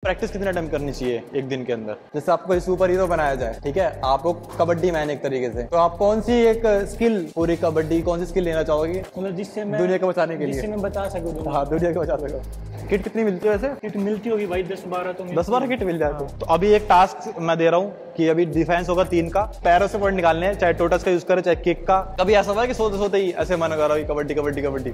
Practice कितना time करनी चाहिए एक दिन के अंदर? जैसे आपको कोई सुपर हीरो बनाया जाए, ठीक है, आपको कबड्डी मैन एक तरीके से, तो आप कौन सी एक स्किल, पूरी कबड्डी कौन सी स्किल लेना चाहोगे मतलब जिससे मैं दुनिया को बचाने के लिए? जिससे मैं बचा सकूँ। हाँ, दुनिया को बचा सको। किट कितनी मिलती है वैसे? किट मिलती होगी भाई 10-12 तो 10-12 किट मिल जाए तो अभी एक टास्क मैं दे रहा हूँ कि अभी डिफेंस होगा 3 का, पैरों से पॉइंट निकालने हैं, चाहे टोटस का यूज करे चाहे किक का। कभी ऐसा हुआ है कि सोते सोते ही ऐसे मन कर रहा हो कबड्डी कबड्डी कबड्डी?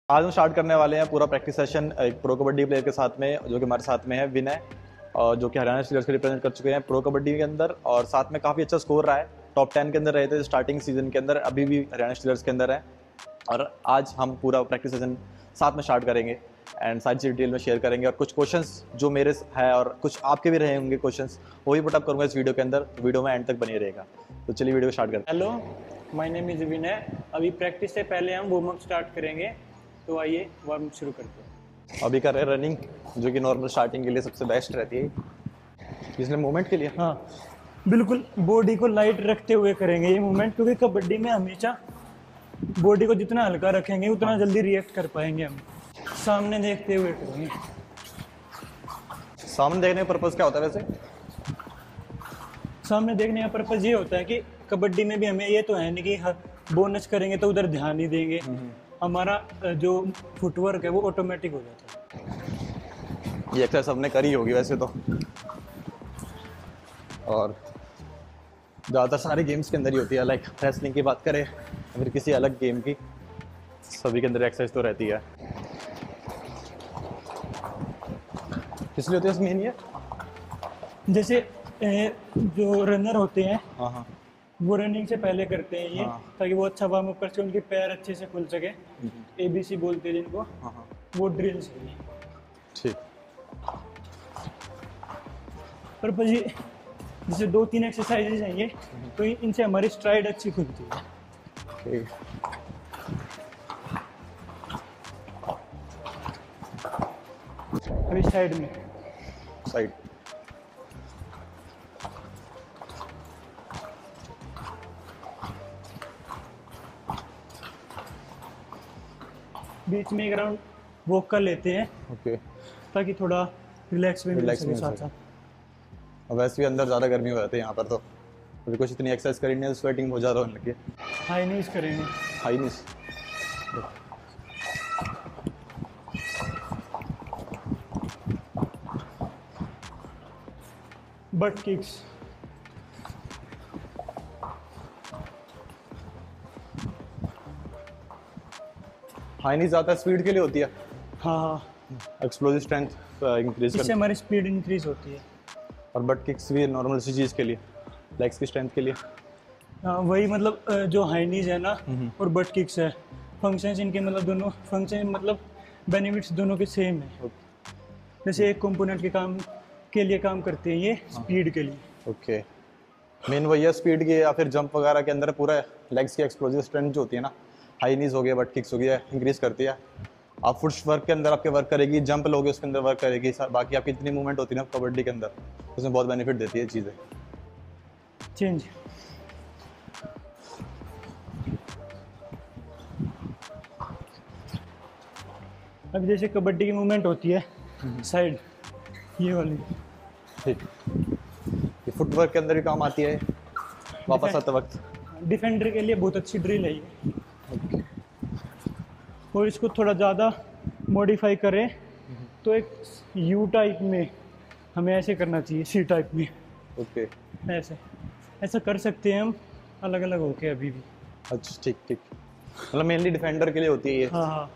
आज हम स्टार्ट करने वाले हैं पूरा प्रैक्टिस सेशन एक प्रो कबड्डी प्लेयर के साथ में, जो कि हमारे साथ में है विनय, जो कि हरियाणा स्टीलर्स को रिप्रेजेंट कर चुके हैं प्रो कबड्डी के अंदर, और साथ में काफ़ी अच्छा स्कोर रहा है, टॉप 10 के अंदर रहे थे स्टार्टिंग सीजन के अंदर, अभी भी हरियाणा स्टीलर्स के अंदर है। और आज हम पूरा प्रैक्टिस सेशन साथ में स्टार्ट करेंगे एंड सारी चीज़ डिटेल में शेयर करेंगे, और कुछ क्वेश्चंस जो मेरे है और कुछ आपके भी रहे होंगे क्वेश्चंस, वो भी पुटअप करूँगा इस वीडियो के अंदर, तो वीडियो में एंड तक बनी रहेगा। तो चलिए वीडियो स्टार्ट करते हैं। हेलो, माय नेम इज विनय। अभी प्रैक्टिस से पहले हम वार्म अप स्टार्ट करेंगे, तो आइए वार्म अप शुरू करते हैं। अभी कर रहे हैं रनिंग, जो कि नॉर्मल स्टार्टिंग के लिए सबसे बेस्ट रहती है, इसलिए मूवमेंट के लिए। हाँ बिल्कुल, बॉडी को लाइट रखते हुए करेंगे ये मूवमेंट, क्योंकि कबड्डी में हमेशा बॉडी को जितना हल्का रखेंगे उतना जल्दी रिएक्ट कर पाएंगे हम। सामने देखते हुए करेंगे। सामने देखने का पर्पस क्या होता है वैसे? सामने देखने का पर्पस ये होता है कि कबड्डी में भी हमें ये तो है नहीं कि बोनस करेंगे तो उधर ध्यान नहीं देंगे, हमारा जो फुटवर्क है वो ऑटोमेटिक हो जाता है। ये एक्सरसाइज हमने करी होगी वैसे तो, और ज़्यादातर सारे गेम्स के अंदर ही होती है, लाइक रेसलिंग की बात करें या फिर किसी अलग गेम की, सभी के अंदर एक्सरसाइज तो रहती है। किस लिए होती है मेन ये? जैसे जो रनर होते हैं हाँ हाँ, वो रनिंग से पहले करते हैं ये, ताकि वो अच्छा वार्म अप कर सके, उनके पैर अच्छे से खुल सके। ABC बोलते हैं जिनको, हाँ हाँ, वो ड्रिल्स है। ठीक। पर भाई जैसे 2-3 एक्सरसाइजेज हैं ये, तो इनसे हमारी स्ट्राइड अच्छी खुलती है। ठीक। अभी साइड में साइड। बीच में एक राउंड वॉक कर लेते हैं, ओके, ताकि थोड़ा रिलैक्स भी मिल सके साथ साथ। और वैसे भी अंदर ज़्यादा गर्मी हो जाती है यहाँ पर, तो अभी कुछ इतनी एक्सरसाइज करी नहीं, स्वेटिंग बहुत ज़्यादा होने लगी है। हाई नीज करेंगे। High knees. But kicks. High नीज ज़्यादा स्पीड के लिए होती है। हाँ हाँ, एक्सप्लोजिव स्ट्रेंथ इंक्रीज इससे कर, हमारी स्पीड इंक्रीज होती है। और बट किक्स भी नॉर्मल सी चीज़ के लिए, लेग्स की स्ट्रेंथ के लिए। हाँ वही, मतलब जो हाई नीज है ना और बट किक्स है, फंक्शंस इनके मतलब दोनों फंक्शन मतलब बेनिफिट्स दोनों के सेम है। जैसे एक कंपोनेंट के काम के लिए काम करते हैं ये, स्पीड के लिए। ओके, मेन वही है स्पीड की, या फिर जंप वगैरह के अंदर पूरा लेग्स की एक्सप्लोजिव स्ट्रेंथ जो होती है ना, हाई नीज हो गया, बट किक्स हो गया, इंक्रीज करती है। आप फुट वर्क के अंदर आपके वर्क करेगी, जंप लोगे उसके अंदर वर्क करेगी, बाकी आपकी इतनी मूवमेंट होती है ना कबड्डी के अंदर, उसमें बहुत बेनिफिट देती है चीज़ें। चेंज। अब जैसे कबड्डी की मूवमेंट होती है साइड, ये वाली, ठीक, ये फुटवर्क के अंदर भी काम आती है वापस आते वक्त। डिफेंडर के लिए बहुत अच्छी ड्रिल है ये। और इसको थोड़ा ज़्यादा मॉडिफाई करें तो एक यू टाइप में हमें ऐसे करना चाहिए, सी टाइप में। ओके, ऐसे ऐसा कर सकते हैं हम अलग अलग होके अभी भी। अच्छा ठीक ठीक, मतलब मेनली डिफेंडर के लिए होती है ये। हाँ हाँ,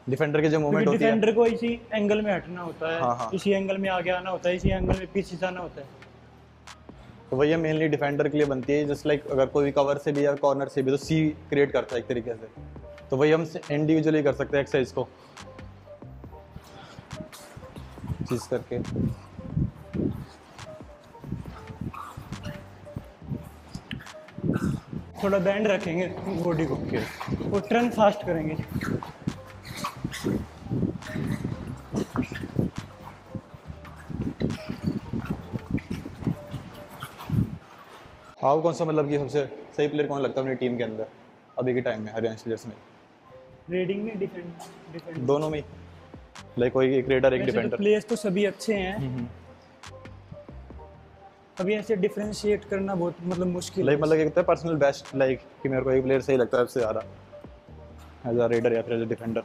डिफेंडर के जो मूवमेंट होती है, डिफेंडर को इसी एंगल में हटना होता है। हाँ, हाँ। इसी एंगल में आगे आना होता है, इसी एंगल में पीछे जाना होता है। तो वही मेनली डिफेंडर के लिए बनती है। जस्ट लाइक अगर कोई कवर से भी या कॉर्नर से भी, तो सी क्रिएट करता है एक तरीके से, तो वही हम इंडिविजुअली कर सकते हैं एक्सरसाइज को चीज करके। थोड़ा बैंड रखेंगे बॉडी को, और टर्न फास्ट करेंगे। आपको कौन सा मतलब कि सबसे सही प्लेयर कौन लगता है अपनी टीम के अंदर अभी के टाइम में हरियाणा स्टीलर्स में? रेडिंग में डिफेंड दोनों में? लाइक कोई एक रेडर एक वैसे तो डिफेंडर। प्लेयर्स तो सभी अच्छे हैं, अभी ऐसे डिफरेंशिएट करना बहुत मतलब मुश्किल लाइक है। मतलब एक पर्सनल बेस्ट, लाइक कि मेरे को एक प्लेयर सही लगता है सबसे ज़्यादा एज अ रेडर या फिर as a defender.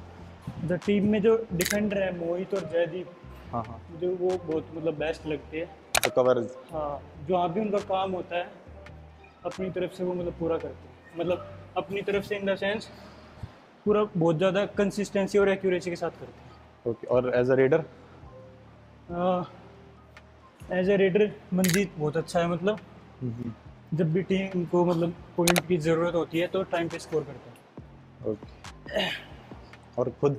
The team में जो डिफेंडर है मोहित और जयदीप, हाँ हाँ, जो वो बहुत मतलब बेस्ट लगते हैं। तो कवर। हाँ, जो आप भी उनका काम होता है अपनी तरफ से वो मतलब पूरा करते हैं, मतलब अपनी तरफ से इन द सेंस पूरा बहुत ज़्यादा कंसिस्टेंसी और एक्यूरेसी के साथ करते ओके, और एज अ रेडर? हैं। एज ए रेडर मंजीत बहुत अच्छा है, मतलब जब भी टीम को मतलब पॉइंट की ज़रूरत होती है तो टाइम पे स्कोर करता है। ओके, और खुद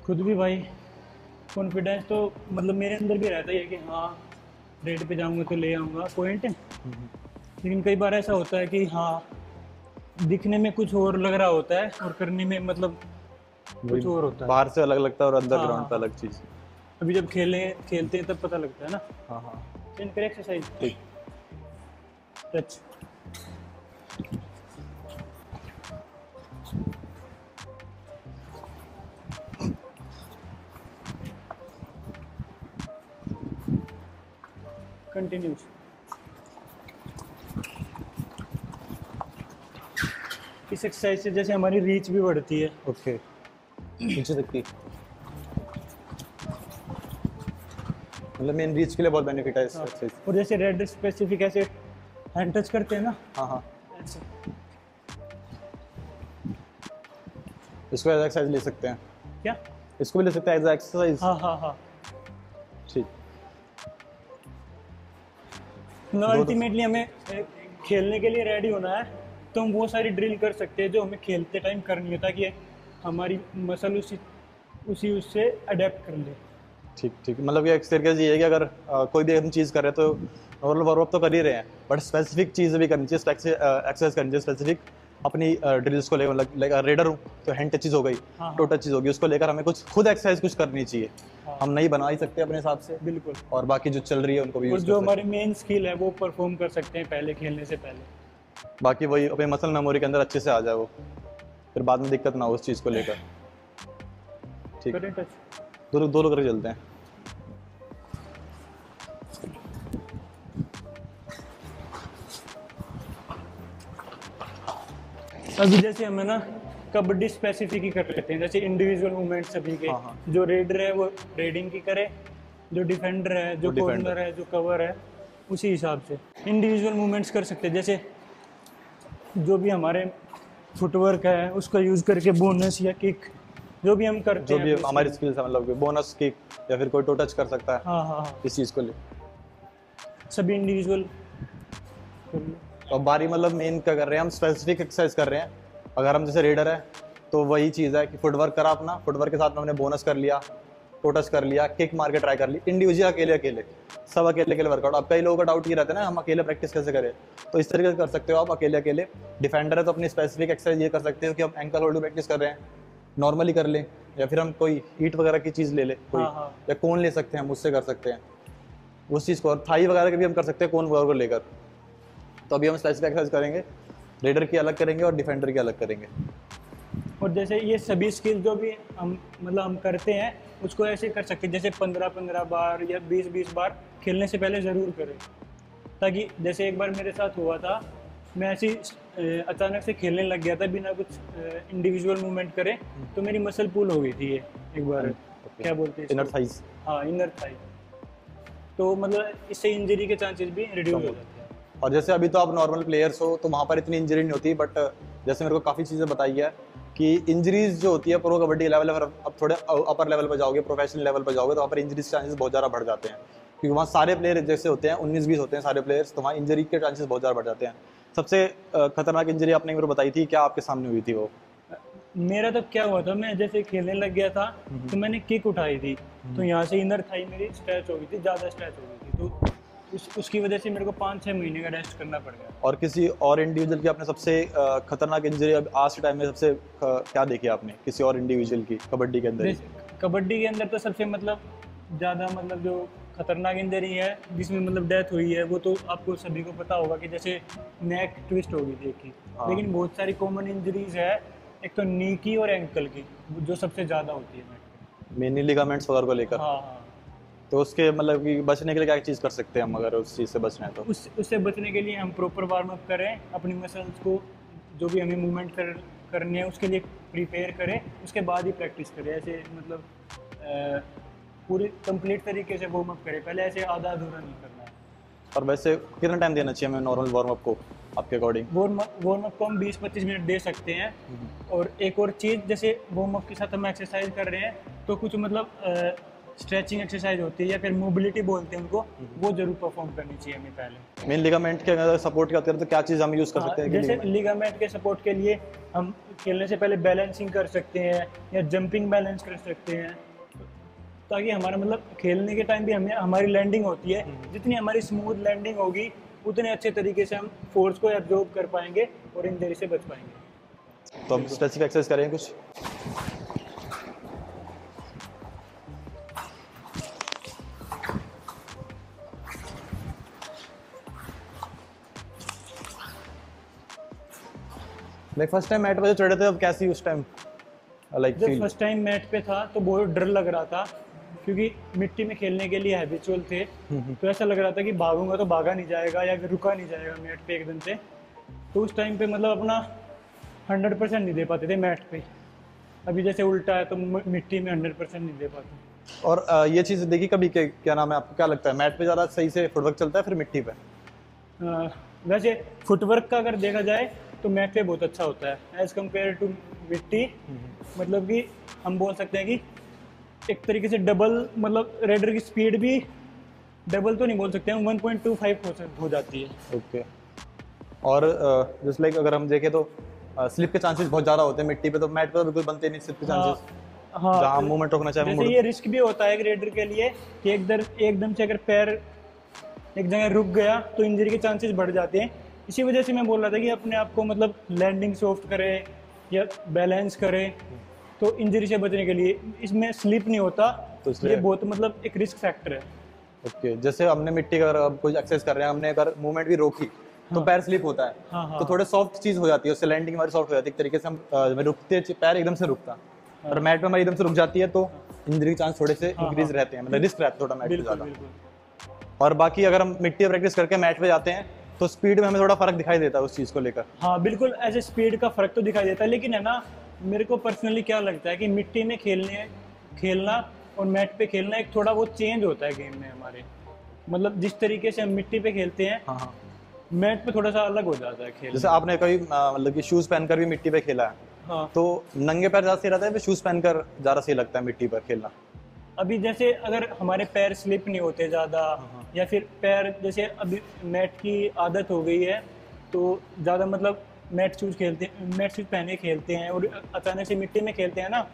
खुद भी भाई कॉन्फिडेंस तो मतलब मेरे अंदर भी रहता ही है कि हाँ रेड पे जाऊंगा तो ले आऊँगा पॉइंट, लेकिन कई बार ऐसा होता है कि हाँ दिखने में कुछ और लग रहा होता है और करने में मतलब कुछ और होता है। बाहर से अलग लगता है और अंदर हाँ, ग्राउंड पे हाँ, अलग चीज़। अभी जब खेलते हैं तब पता लगता है ना। हाँ हाँ, चेंज करें एक्सरसाइज ठीक। टच। कंटिन्यूज। इस एक्सरसाइज से जैसे हमारी रीच भी बढ़ती है। ओके, नीचे तक की मतलब मेन रीच के लिए बहुत बेनिफिट है इस एक्सरसाइज। और जैसे रेड स्पेसिफिक ऐसे हैंड टच करते हैं ना, हाँ हाँ, ऐसे इसको एज एक्सरसाइज ले सकते हैं, क्या? इसको भी ले सकते हैं एज एक्सरसाइज। हाँ हाँ हाँ, ठीक। मतलब अल्टीमेटली हमें खेलने के लिए रेडी होना है तो हम वो सारी ड्रिल कर सकते हैं जो हमें खेलते टाइम करनी है, ताकि हमारी मसल उसी उससे अडेप्ट कर ले। ठीक ठीक, मतलब ये एक तरीके से ये है कि अगर कोई भी हम चीज़ कर रहे हैं तो नॉर्मल वर्कआउट तो कर ही रहे हैं, बट स्पेसिफिक चीज़ भी करनी चाहिए, एक्सरसाइज करनी चाहिए स्पेसिफिक अपनी ड्रिल्स को लेकर। लाइक रेडर हूँ तो हैंड टचेज हो गई, हाँ, टो टचेज होगी, उसको लेकर हमें कुछ खुद एक्सरसाइज कुछ करनी चाहिए। हाँ। हम नहीं बना ही सकते अपने हिसाब से, बिल्कुल। और बाकी जो चल रही है उनको भी और यूज़ जो कर हमारी मेन स्किल है वो परफॉर्म कर सकते हैं पहले खेलने से पहले। सकते। बाकी वही अपने मसल मेमोरी के अंदर अच्छे से आ जाए वो, फिर बाद में दिक्कत ना हो उस चीज़ को लेकर। ठीक, करें टच। दो लोग करके चलते हैं। अभी जैसे हमें ना कबड्डी स्पेसिफिक ही कर लेते हैं, जैसे इंडिविजुअल मूवमेंट सभी के। हाँ, हाँ। जो रेडर है वो रेडिंग की करे, जो डिफेंडर है, जो defender। कॉर्नर है, जो कवर है, उसी हिसाब से इंडिविजुअल मूवमेंट्स कर सकते हैं। जैसे जो भी हमारे फुटवर्क है उसका यूज़ करके बोनस या किक जो भी हम करते जो हैं भी अपनी हमारी skill स्किल्स है, मतलब बोनस किक या फिर कोई टो टच कर सकता है में। हाँ हाँ हाँ, इस चीज़ को ले। सभी इंडिविजुअल। और बारी मतलब मेन क्या कर रहे हैं हम, स्पेसिफिक एक्सरसाइज कर रहे हैं। अगर हम जैसे रेडर है तो वही चीज़ है कि फुटवर्क करा अपना, फुटवर्क के साथ में हमने बोनस कर लिया, टो टच कर लिया, किक मार के ट्राई कर ली, इंडिविजुअल अकेले सब अकेले वर्कआउट। अब कई लोगों का डाउट ये रहता है ना हम अकेले प्रैक्टिस कैसे करें, तो इस तरीके से कर सकते हो आप अकेले। डिफेंडर है तो अपनी स्पेसिफिक एक्सरसाइज ये कर सकते हो कि हम एंकल होल्ड प्रैक्टिस कर रहे हैं, नॉर्मली कर लें, या फिर हम कोई हीट वगैरह की चीज़ ले लें कोई, हाँ, हाँ। या कोन ले सकते हैं हम, उससे कर सकते हैं उस चीज़ को। और थाई वगैरह के भी हम कर सकते हैं कोन वगैरह को लेकर। तो अभी हम स्पेसिफिक एक्सरसाइज करेंगे, रेडर की अलग करेंगे और डिफेंडर की अलग करेंगे। और जैसे ये सभी स्किल जो भी हम करते हैं उसको ऐसे कर सकते हैं, जैसे 15-15 बार या 20-20 बार खेलने से पहले ज़रूर करें, ताकि जैसे एक बार मेरे साथ हुआ था, मैं ऐसे ही अचानक से खेलने लग गया था बिना कुछ इंडिविजुअल मूवमेंट करे, तो मेरी मसल पुल हो गई थी ये एक बार। क्या बोलते हैं इनर इसको? थाइज। हाँ, इनर थाई। तो मतलब इससे इंजरी के चांसेस भी रिड्यूस हो जाते हैं। और जैसे अभी तो आप नॉर्मल प्लेयर्स हो तो वहाँ पर इतनी इंजरी नहीं होती, बट जैसे मेरे को काफ़ी चीज़ें बताई है कि इंजरीज जो होती है प्रो कबड्डी लेवल पर, अब थोड़े अपर लेवल पर जाओगे, प्रोफेशनल लेवल पर जाओगे, तो वहाँ पर इंजरीज के चांसेस बहुत ज़्यादा बढ़ जाते हैं, क्योंकि वहाँ सारे प्लेयर जैसे होते हैं 19-20 होते हैं सारे प्लेयर्स, तो वहाँ इंजरी के चांसेस बहुत ज़्यादा बढ़ जाते हैं। सबसे खतरनाक इंजरी आपने मेरे को बताई थी, क्या आपके सामने हुई थी वो? मेरा तो क्या हुआ था, मैं जैसे खेलने लग गया था तो मैंने किक उठाई थी, तो यहाँ से इनर थाई मेरी स्ट्रेच हो गई थी, ज़्यादा स्ट्रेच हो गई थी, तो उसकी वजह से मेरे को 5-6 महीने का रेस्ट करना पड़ गया। और किसी और इंडिविजुअल की आपने सबसे खतरनाक इंजरी अब आज के टाइम में सबसे क्या देखी आपने किसी और इंडिविजुअल की कबड्डी के अंदर? कबड्डी के अंदर तो सबसे मतलब ज़्यादा मतलब जो खतरनाक इंजरी है जिसमें मतलब डेथ हुई है वो तो आपको सभी को पता होगा कि जैसे नेक ट्विस्ट हो गई थी एक की। हाँ। लेकिन बहुत सारी कॉमन इंजरीज है, एक तो नी की और एंकल की, जो सबसे ज़्यादा होती है। मेनली लिगामेंट्स वगैरह को लेकर। हाँ हाँ। तो उसके मतलब कि बचने के लिए क्या चीज़ कर सकते हैं हम, अगर उस चीज़ से बचना है तो? उससे बचने के लिए हम प्रॉपर वार्म अप करें, अपनी मसल्स को जो भी हमें मूवमेंट करनी है उसके लिए प्रिपेयर करें, उसके बाद ही प्रैक्टिस करें। ऐसे मतलब पूरी कंप्लीट तरीके से वार्म अप करें, पहले ऐसे आधा अधूरा नहीं करना है। और वैसे कितना टाइम देना चाहिए हमें नॉर्मल वार्म अप को आपके अकॉर्डिंग? वार्म अप को हम 20-25 मिनट दे सकते हैं। और एक और चीज़, जैसे वार्म अप के साथ हम एक्सरसाइज कर रहे हैं तो कुछ मतलब स्ट्रेचिंग एक्सरसाइज होती है या फिर मोबिलिटी बोलते हैं उनको, वो जरूर परफॉर्म करनी चाहिए हमें पहले। मेन लिगामेंट के अगर सपोर्ट की बात करें तो क्या चीज़ हम यूज़ कर सकते हैं? जैसे लिगामेंट के सपोर्ट के लिए हम खेलने से पहले बैलेंसिंग कर सकते हैं या जंपिंग बैलेंस कर सकते हैं, ताकि हमारा मतलब खेलने के टाइम भी हमें हमारी लैंडिंग होती है, जितनी हमारी स्मूथ लैंडिंग होगी उतने अच्छे तरीके से हम फोर्स को एब्जॉर्ब कर पाएंगे और इंजरी से बच पाएंगे। तो हम स्पेसिफिक एक्सरसाइज करें कुछ? लाइक फर्स्ट टाइम मैट पे जो चढ़े थे अब कैसी उस टाइम लाइक जब फील? फर्स्ट टाइम मैट पे था तो बहुत डर लग रहा था, क्योंकि मिट्टी में खेलने के लिए हैबिचुअल थे। तो ऐसा लग रहा था कि भागूंगा तो भागा नहीं जाएगा या फिर रुका नहीं जाएगा मैट पे एकदम से। तो उस टाइम पे मतलब अपना 100% नहीं दे पाते थे मैट पे। अभी जैसे उल्टा है तो मिट्टी में 100% नहीं दे पाते। और ये चीज़ देखी कभी के क्या नाम है, आपको क्या लगता है मैट पे ज़्यादा सही से फुटवर्क चलता है फिर मिट्टी पे? वैसे फुटवर्क का अगर देखा जाए तो मैट पे बहुत अच्छा होता है एज़ कम्पेयर टू मिट्टी। मतलब कि हम बोल सकते हैं कि एक तरीके से डबल, मतलब रेडर की स्पीड भी डबल तो नहीं बोल सकते हम, 1.25% हो जाती है। ओके। और जस्ट लाइक अगर हम देखें तो स्लिप के चांसेस बहुत ज़्यादा होते हैं मिट्टी पे, तो मैट पे तो बिल्कुल बनते नहीं स्लिप के चांसेस। हाँ, जहाँ मूवमेंट रोकना चाहे जैसे ये रिस्क भी होता है रेडर के लिए कि एकदम से अगर पैर एक जगह रुक गया तो इंजरी के चांसेस बढ़ जाते हैं। इसी वजह से मैं बोल रहा था कि अपने आप को मतलब लैंडिंग सॉफ्ट करें या बैलेंस करें, तो इंजरी से बचने के लिए इसमें स्लिप नहीं होता, तो तो ये बहुत मतलब एक रिस्क फैक्टर है। ओके। जैसे हमने मिट्टी का अगर कोई एक्सरसाइज कर रहे हैं, हमने अगर मूवमेंट भी रोकी तो पैर स्लिप होता है। हाँ, तो थोड़े सॉफ्ट चीज़ हो जाती है, उससे लैंडिंग हमारी सॉफ्ट हो जाती है एक तरीके से। हम रुकते पैर एकदम से रुकता, और मैट पे हमारी एकदम से रुक जाती है तो इंजरी के चांस थोड़े से इंक्रीज रहते हैं, मतलब रिस्क रहता है थोड़ा मैट पे ज़्यादा। और बाकी अगर हम मिट्टी पे प्रैक्टिस करके मैट पे जाते हैं तो स्पीड में हमें थोड़ा फर्क दिखाई देता है उस चीज़ को लेकर। हाँ बिल्कुल, ऐसे स्पीड का फर्क तो दिखाई देता है, लेकिन है ना, मेरे को पर्सनली क्या लगता है कि मिट्टी में खेलना और मैट पे खेलना एक थोड़ा बहुत चेंज होता है गेम में हमारे। मतलब जिस तरीके से हम मिट्टी पे खेलते हैं, हाँ हाँ, मैट पे थोड़ा सा अलग हो जाता है खेल। जैसे आपने कभी मतलब कि शूज़ पहनकर भी मिट्टी पे खेला है, हाँ, तो नंगे पैर ज़्यादा सही रहता है फिर शूज़ पहनकर ज़्यादा सही लगता है मिट्टी पर खेलना? अभी जैसे अगर हमारे पैर स्लिप नहीं होते ज़्यादा, या फिर पैर जैसे अभी मैट की आदत हो गई है तो ज़्यादा मतलब मैट शूज़ पहने खेलते हैं और अचानक से मिट्टी में खेलते हैं ना,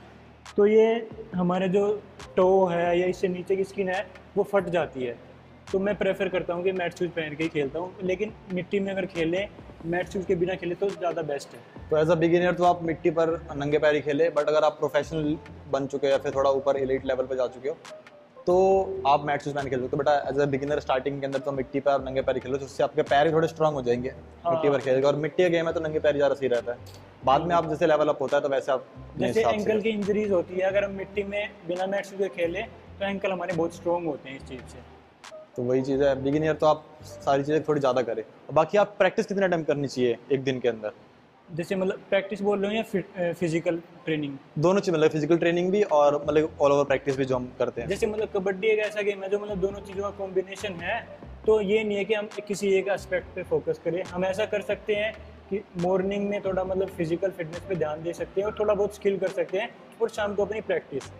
तो ये हमारे जो टो है या इससे नीचे की स्किन है वो फट जाती है। तो मैं प्रेफर करता हूँ कि मैट शूज़ पहन के ही खेलता हूँ, लेकिन मिट्टी में अगर खेलें मैट शूज़ के बिना खेले तो ज़्यादा बेस्ट है। तो एज अ बिगिनर तो आप मिट्टी पर नंगे पैर ही खेले, बट अगर आप प्रोफेशनल बन चुके हो या फिर थोड़ा ऊपर एलीट लेवल पे जा चुके हो तो आप मैट शूज़ पहन के खेल सकते हो। But as a beginner starting के अंदर तो मिट्टी पर आप नंगे पैर ही खेलो, जिससे आपके पैर भी थोड़े स्ट्रांग हो जाएंगे मिट्टी पर खेलेगा। और मिट्टी का गेम है तो नंगे पैर ज़्यादा सही रहता है। बाद में आप जैसे लेवल अप होता है तो वैसे आप जैसे एंकल की इंजरीज होती है, अगर हम मिट्टी में बिना मैट शूज़ के खेलें तो एंकल हमारे बहुत स्ट्रॉन्ग होते हैं इस चीज़ से। तो वही चीज़ है, बिगिनर तो आप सारी चीज़ें थोड़ी ज़्यादा करें। बाकी आप प्रैक्टिस कितना टाइम करनी चाहिए एक दिन के अंदर? जैसे मतलब प्रैक्टिस बोल रहे हो या फिजिकल ट्रेनिंग? दोनों चीज़, मतलब फिजिकल ट्रेनिंग भी और मतलब ऑल ओवर प्रैक्टिस भी जो हम करते हैं। जैसे मतलब कबड्डी एक ऐसा गेम है जो मतलब दोनों चीज़ों का कॉम्बिनेशन है, तो ये नहीं है कि हम किसी एक एस्पेक्ट पे फोकस करें। हम ऐसा कर सकते हैं कि मॉर्निंग में थोड़ा मतलब फिजिकल फिटनेस पे ध्यान दे सकते हैं और थोड़ा बहुत स्किल कर सकते हैं, और शाम को अपनी प्रैक्टिस।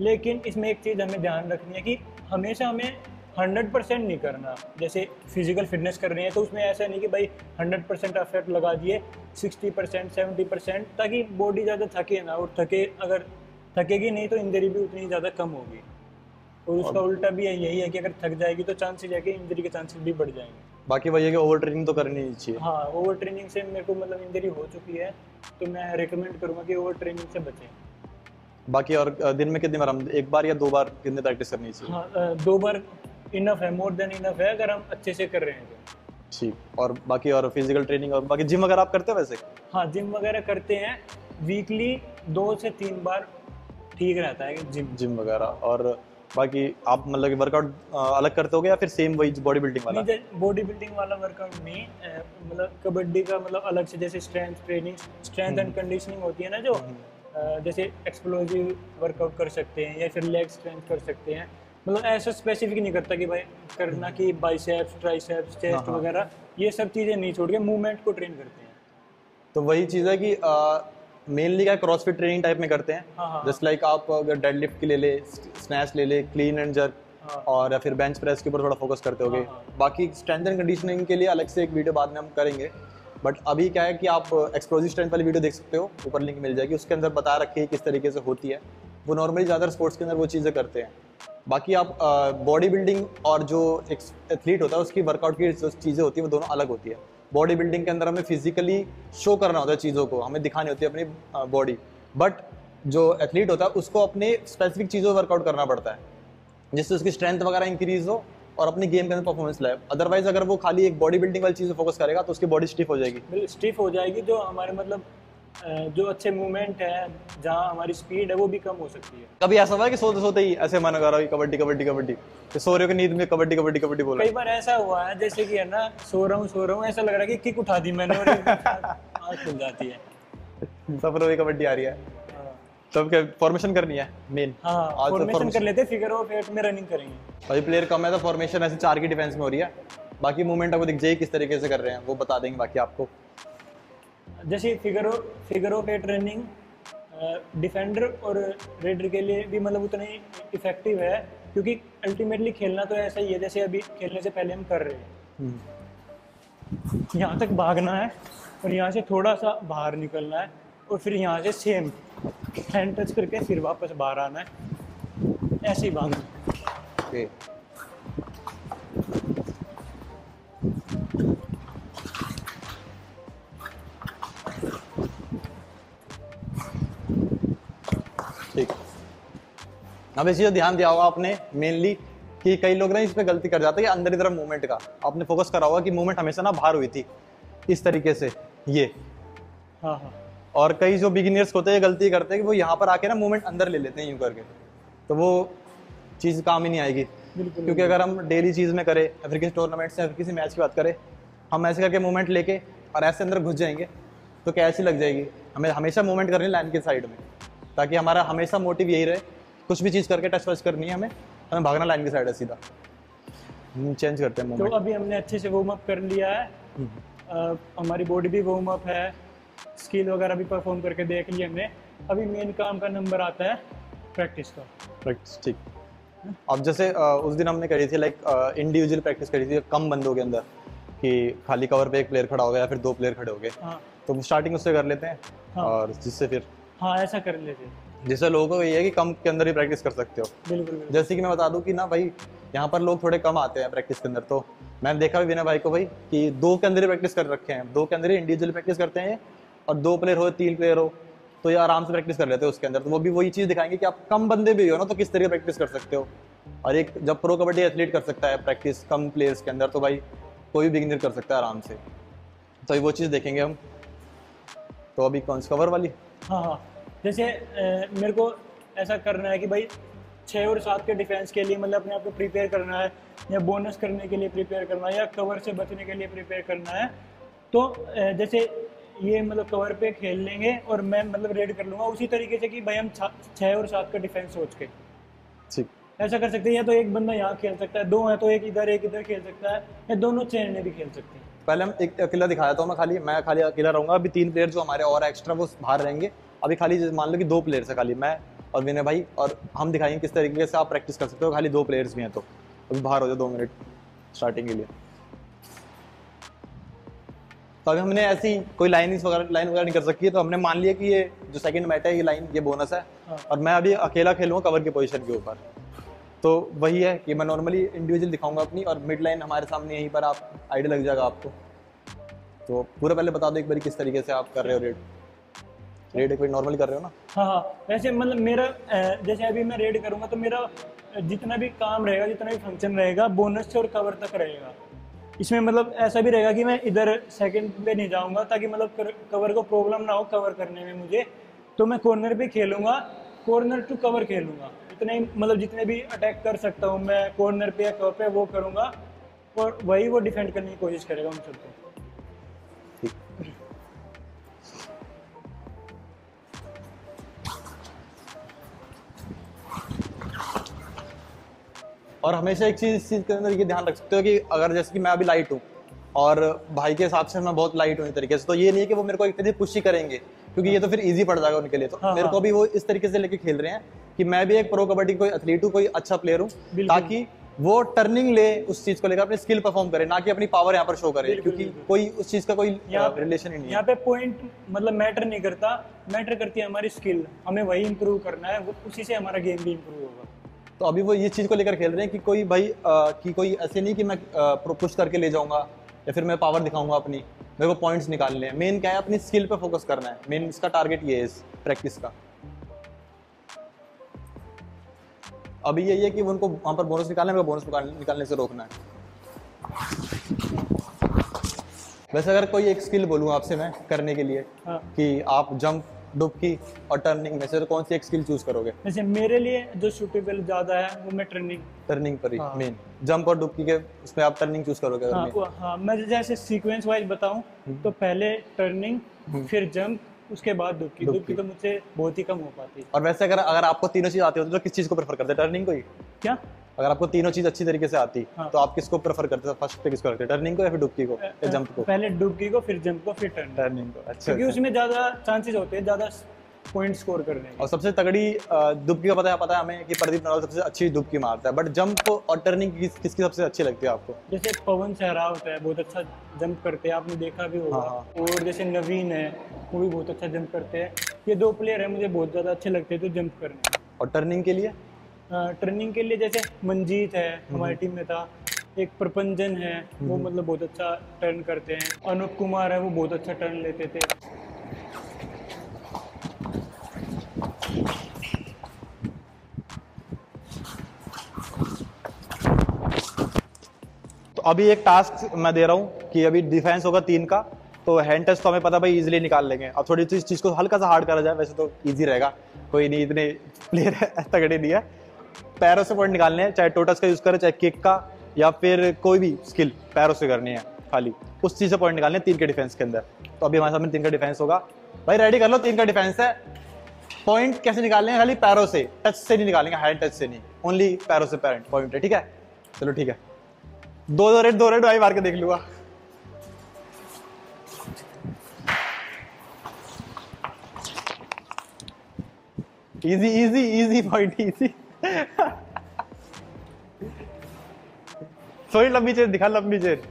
लेकिन इसमें एक चीज़ हमें ध्यान रखनी है कि हमेशा हमें 100% नहीं करना। जैसे फिजिकल फिटनेस कर रहे हैं तो उसमें ऐसा नहीं कि भाई 100% एफर्ट लगा दिए, 60% 70%, ताकि बॉडी ज़्यादा थके ना, और अगर थकेगी नहीं तो इंजरी भी उतनी ज़्यादा कम होगी। और उसका उल्टा भी यही है कि अगर थक जाएगी तो चांसेस है कि इंजरी के चांसेस भी बढ़ जाएंगे। बाकी वही है कि ओवर ट्रेनिंग तो करनी नहीं चाहिए। हाँ, ओवर ट्रेनिंग से मेरे को मतलब इंजरी हो चुकी है, तो मैं रिकमेंड करूँगा कि ओवर ट्रेनिंग से बचें। बाकी और दिन में कितनी बार, हम एक बार या 2 बार कितने प्रैक्टिस करनी चाहिए? हाँ, 2 बार इनफ है, मोर देन इनफ है अगर हम अच्छे से कर रहे हैं तो। ठीक। और बाकी और फिजिकल ट्रेनिंग और बाकी जिम वगैरह आप करते हो वैसे? हाँ, जिम वगैरह करते हैं, वीकली 2 से 3 बार ठीक रहता है कि जिम वगैरह। और बाकी आप मतलब कि वर्कआउट अलग करते होगे या फिर सेम वही बॉडी बिल्डिंग वाला? नहीं, बॉडी बिल्डिंग वाला वर्कआउट नहीं, मतलब कबड्डी का मतलब अलग से, जैसे strength training, strength and conditioning होती है ना, जो जैसे एक्सप्लोजिव वर्कआउट कर सकते हैं या फिर लेग स्ट्रेंथ कर सकते हैं, मतलब ऐसा स्पेसिफिक नहीं करता कि भाई करना कि बाइसेप्स, ट्राइसेप्स, चेस्ट वगैरह, ये सब चीज़ें नहीं छोड़ के मूवमेंट को ट्रेन करते हैं। तो वही चीज़ है कि मेनली क्या क्रॉसफिट ट्रेनिंग टाइप में करते हैं। जस्ट लाइक आप अगर डेडलिफ्ट की ले ले, स्नैच ले ले, क्लीन एंड जर्क, और या फिर बेंच प्रेस के ऊपर थोड़ा फोकस करते होगे। बाकी स्ट्रेंथ एंड कंडीशनिंग के लिए अलग से एक वीडियो बाद में हम करेंगे, बट अभी क्या है कि आप एक्सप्लोजिव स्ट्रेंथ वाली वीडियो देख सकते हो, ऊपर लिंक मिल जाएगी, उसके अंदर बता रखी है किस तरीके से होती है। वो नॉर्मली ज़्यादातर स्पोर्ट्स के अंदर वो चीज़ें करते हैं। बाकी आप बॉडी बिल्डिंग और जो एक एथलीट होता है उसकी वर्कआउट की जो चीज़ें होती है वो दोनों अलग होती है। बॉडी बिल्डिंग के अंदर हमें फिजिकली शो करना होता है चीज़ों को, हमें दिखानी होती है अपनी बॉडी, बट जो एथलीट होता है उसको अपने स्पेसिफिक चीज़ों वर्कआउट करना पड़ता है जिससे उसकी स्ट्रेंथ वगैरह इंक्रीज हो और अपनी गेम के अंदर परफॉर्मेंस लाए। अदरवाइज अगर वो खाली एक बॉडी बिल्डिंग वाली चीज़ पे फोकस करेगा तो उसकी बॉडी स्टिफ हो जाएगी। स्टिफ हो जाएगी, जो हमारे मतलब जो अच्छे मूवमेंट है, जहाँ हमारी स्पीड है, वो भी कम हो सकती है। कभी ऐसा हुआ है कि सोते सोते ही ऐसे मन कर रहा है कबड्डी कबड्डी कबड्डी, तो सो रहे हो कि नींद में कबड्डी कबड्डी कबड्डी बोला? कई बार ऐसा हुआ है, जैसे कि है ना, सो रहा हूँ, ऐसा लग रहा है कि किक उठा दी मैंने और आँख खुल जाती है। सफर हुई कबड्डी आ रही है, तब क्या फॉर्मेशन करनी है मेन? हाँ, फॉर्मेशन कर लेते हैं, फिगर ऑफ 8 में रनिंग करेंगे। अभी प्लेयर कम है तो फॉर्मेशन ऐसे 4 की डिफेंस में हो रही है, बाकी मूवमेंट आपको दिख जाएगी किस तरीके से कर रहे हैं, वो बता देंगे बाकी आपको। जैसे फिगर ऑफ 8 रनिंग डिफेंडर और रेडर के लिए भी मतलब उतना ही इफेक्टिव है, क्योंकि अल्टीमेटली खेलना तो ऐसा ही है जैसे अभी खेलने से पहले हम कर रहे हैं। यहाँ तक भागना है और यहाँ से थोड़ा सा बाहर निकलना है और फिर यहाँ से सेम हैंड टच करके फिर वापस बाहर आना है, ऐसे ही भागना है। ठीक। अब इस चीज़ ध्यान दिया होगा आपने मेनली कि कई लोग ना इस पे गलती कर जाते हैं कि अंदर की तरफ मूवमेंट का आपने फोकस करा होगा कि मूवमेंट हमेशा ना बाहर हुई थी इस तरीके से ये। हाँ हाँ। और कई जो बिगिनर्स होते हैं गलती करते हैं कि वो यहाँ पर आके ना मूवमेंट अंदर ले लेते हैं यूं करके, तो वो चीज़ काम ही नहीं आएगी। क्योंकि अगर हम डेली चीज़ में करें या फिर किसी टूर्नामेंट से या फिर किसी मैच की बात करें, हम ऐसे करके मूवमेंट लेके और ऐसे अंदर घुस जाएंगे तो कैसी लग जाएगी। हमें हमेशा मूवमेंट करनी है लाइन के साइड में, ताकि हमारा हमेशा मोटिव यही रहे, कुछ भी चीज़ करके टच वच करनी है हमें भागना लाइन की साइड है सीधा। चेंज करते हैं मूवमेंट। तो अभी हमने अच्छे से वार्म अप कर लिया है, हमारी बॉडी भी वार्म अप है, स्किल वगैरह भी परफॉर्म करके देख लिया हमने। अभी मेन काम का नंबर आता है प्रैक्टिस का। प्रैक्टिस, ठीक। अब जैसे उस दिन हमने करी थी लाइक इंडिविजुअल प्रैक्टिस करी थी कम बंदों के अंदर, कि खाली कवर पे एक प्लेयर खड़ा हो गया या फिर 2 प्लेयर खड़े हो गए। हाँ। तो स्टार्टिंग उससे कर लेते हैं। हाँ। और जिससे फिर हाँ ऐसा कर लेते हैं, जिससे लोगों को ये है कि कम के अंदर ही प्रैक्टिस कर सकते हो। बिल्कुल। जैसे कि मैं बता दूं कि ना भाई यहाँ पर लोग थोड़े कम आते हैं प्रैक्टिस के अंदर, तो मैंने देखा भी विनय भाई को भाई कि 2 के अंदर ही प्रैक्टिस कर रखे हैं, 2 के अंदर ही इंडिविजुअल प्रैक्टिस करते हैं, और 2 प्लेयर हो 3 प्लेयर हो तो ये आराम से प्रैक्टिस कर लेते हैं उसके अंदर। तो वो भी वही चीज़ दिखाएंगे कि आप कम बंदे भी हो ना तो किस तरीके प्रैक्टिस कर सकते हो। और एक जब प्रो कबड्डी एथलीट कर सकता है प्रैक्टिस कम प्लेयर्स के अंदर, तो भाई कोई भी बिगिनर कर सकता है आराम से। तो वो चीज़ देखेंगे हम। तो अभी कौन सी कवर वाली? हाँ, जैसे मेरे को ऐसा करना है कि भाई 6 और 7 के डिफेंस के लिए मतलब अपने आप को प्रिपेयर करना है, या बोनस करने के लिए प्रिपेयर करना है, या कवर से बचने के लिए प्रिपेयर करना है। तो जैसे ये मतलब कवर पे खेल लेंगे और मैं मतलब रेड कर लूँगा उसी तरीके से कि भाई हम 6 और 7 का डिफेंस सोच के ठीक ऐसा कर सकते हैं। या तो एक बंदा यहाँ खेल सकता है, 2 है तो एक इधर खेल सकता है, या दोनों चेन में भी खेल सकते हैं। पहले हम एक अकेला दिखाया था, मैं खाली अकेला रहूंगा। अभी 3 प्लेयर जो हमारे और एक्स्ट्रा वो बाहर रहेंगे। अभी खाली मान लो कि 2 प्लेयर्स है, खाली मैं और विनय भाई, और हम दिखाएंगे किस तरीके से आप प्रैक्टिस कर सकते हो। खाली 2 प्लेयर्स भी हैं, तो अभी बाहर हो जाओ 2 मिनट स्टार्टिंग के लिए। तो अभी हमने ऐसी कोई लाइन वगैरह नहीं कर सकी है, तो हमने मान लिया कि ये जो सेकंड मैच है ये लाइन ये बोनस है। हाँ। और मैं अभी अकेला खेलूंगा कवर की पोजीशन के ऊपर। तो वही है कि मैं नॉर्मली इंडिविजुअल दिखाऊंगा अपनी, और मिड लाइन हमारे सामने यहीं पर आप आइडिया लग जाएगा आपको। तो पूरा पहले बता दो एक बार किस तरीके से आप कर रहे हो रेड एक बार नॉर्मली कर रहे हो ना? हाँ, वैसे मतलब मेरा जैसे अभी मैं रेड करूँगा तो मेरा जितना भी काम रहेगा, जितना भी फंक्शन रहेगा, बोनस से और कवर तक रहेगा। इसमें मतलब ऐसा भी रहेगा कि मैं इधर सेकंड पे नहीं जाऊंगा, ताकि मतलब कवर को प्रॉब्लम ना हो कवर करने में मुझे। तो मैं कॉर्नर पे खेलूंगा कॉर्नर टू कवर खेलूंगा, इतने ही मतलब जितने भी अटैक कर सकता हूँ मैं कॉर्नर पे या कवर पे वो करूँगा, और वही वो डिफेंड करने की कोशिश करेगा उन सबको। और हमेशा एक चीज इस चीज के अंदर ये ध्यान रख सकते हो कि अगर जैसे कि मैं अभी लाइट हूँ और भाई के हिसाब से मैं बहुत लाइट हूँ इस तरीके से, तो ये नहीं है कि वो मेरे को एक तरीके से पुश ही करेंगे, क्योंकि ये तो फिर इजी पड़ जाएगा उनके लिए। तो हाँ, मेरे को भी वो इस तरीके से लेके खेल रहे हैं कि मैं भी एक प्रो कबड्डी कोई एथलीट हूँ, कोई अच्छा प्लेयर हूँ, ताकि वो टर्निंग ले उस चीज को लेकर अपनी स्किल परफॉर्म करे, ना कि अपनी पावर यहाँ पर शो करे, क्योंकि कोई उस चीज का कोई रिलेशन ही नहीं है। यहाँ पे पॉइंट मतलब मैटर नहीं करता, मैटर करती है हमारी स्किल, हमें वही इंप्रूव करना है, वो उसी से हमारा गेम भी इंप्रूव होगा। तो अभी वो ये चीज को लेकर खेल रहे हैं कि कोई भाई कि कोई ऐसे नहीं कि मैं पुश करके ले जाऊंगा या फिर मैं पावर दिखाऊंगा अपनी, मेरे को पॉइंट्स निकालने हैं। मेन क्या है, अपनी स्किल पे फोकस करना है, मेन इसका टारगेट ये है इस प्रैक्टिस का। अभी यही है कि उनको वहां पर बोनस निकालना है, बोनस निकालने से रोकना है। वैसे अगर कोई एक स्किल बोलूँ आपसे मैं करने के लिए, हाँ। कि आप जंप, डुबकी और टर्निंग में से तो कौन सी एक स्किल चूज करोगे? वैसे मेरे लिए जो सूटेबल ज्यादा है वो मैं टर्निंग पर ही। हाँ। मेन जंप और डुबकी के उसमें आप टर्निंग चूज करोगे अगर main? हाँ, मैं जैसे सीक्वेंस वाइज बताऊं तो पहले टर्निंग, फिर जंप, उसके बाद डुबकी। डुबकी तो मुझसे बहुत ही कम हो पाती है। और वैसे अगर आपको तीनों चीज आती होती तो किस चीज को प्रेफर करते? टर्निंग को ही? क्या? अगर आपको तीनों चीज अच्छी तरीके से आती हाँ। तो आप किसको प्रेफर करते? फर्स्ट पे किसको रखते? टर्निंग को या फिर डुबकी को या जंप को? पहले डुबकी को, फिर जंप को, फिर टर्निंग को। अच्छा, क्योंकि उसमें ज्यादा चांसेस होते हैं ज्यादा पॉइंट स्कोर करने के। और सबसे तगड़ी डुबकी का पता है हमें कि प्रदीप नरवाल सबसे अच्छी डुबकी मारता है, बट जंप और टर्निंग किसकी सबसे अच्छी लगती है आपको? जैसे पवन सहरा होता है, बहुत अच्छा जंप करते हैं, आपने देखा भी होगा। हाँ। और जैसे नवीन है, वो भी बहुत अच्छा जंप करते हैं। ये दो प्लेयर है मुझे बहुत ज्यादा अच्छे लगते हैं तो जंप करने। और टर्निंग के लिए? टर्निंग के लिए जैसे मंजीत है, हमारी टीम में था। एक प्रपंजन है, वो मतलब बहुत अच्छा टर्न करते हैं। अनूप कुमार है, वो बहुत अच्छा टर्न लेते थे। तो अभी एक टास्क मैं दे रहा हूँ कि अभी डिफेंस होगा 3 का, तो हैंड टच तो हमें पता भाई इजीली निकाल लेंगे। अब थोड़ी सी चीज़ को हल्का सा हार्ड करा जाए, वैसे तो इजी रहेगा, कोई नहीं, इतने प्लेयर तगड़े नहीं है। पैरों से पॉइंट निकालने हैं, चाहे टोटस का यूज़ करें, चाहे किक का, या फिर कोई भी स्किल पैरों से करनी है, खाली उस चीज़ से पॉइंट निकालने हैं 3 के डिफेंस के अंदर। तो अभी हमारे सामने 3 का डिफेंस होगा, भाई रेडी कर लो। 3 का डिफेंस है, पॉइंट कैसे निकालने हैं? खाली पैरों से, टच से नहीं निकालेंगे, हैंड टच से नहीं, ओनली पैरों से पॉइंट है, ठीक है? चलो ठीक है, दो रेड भाई मार के देख लूंगा। Easy point, easy. थोड़ी लंबी चेन दिखा, लंबी चेन।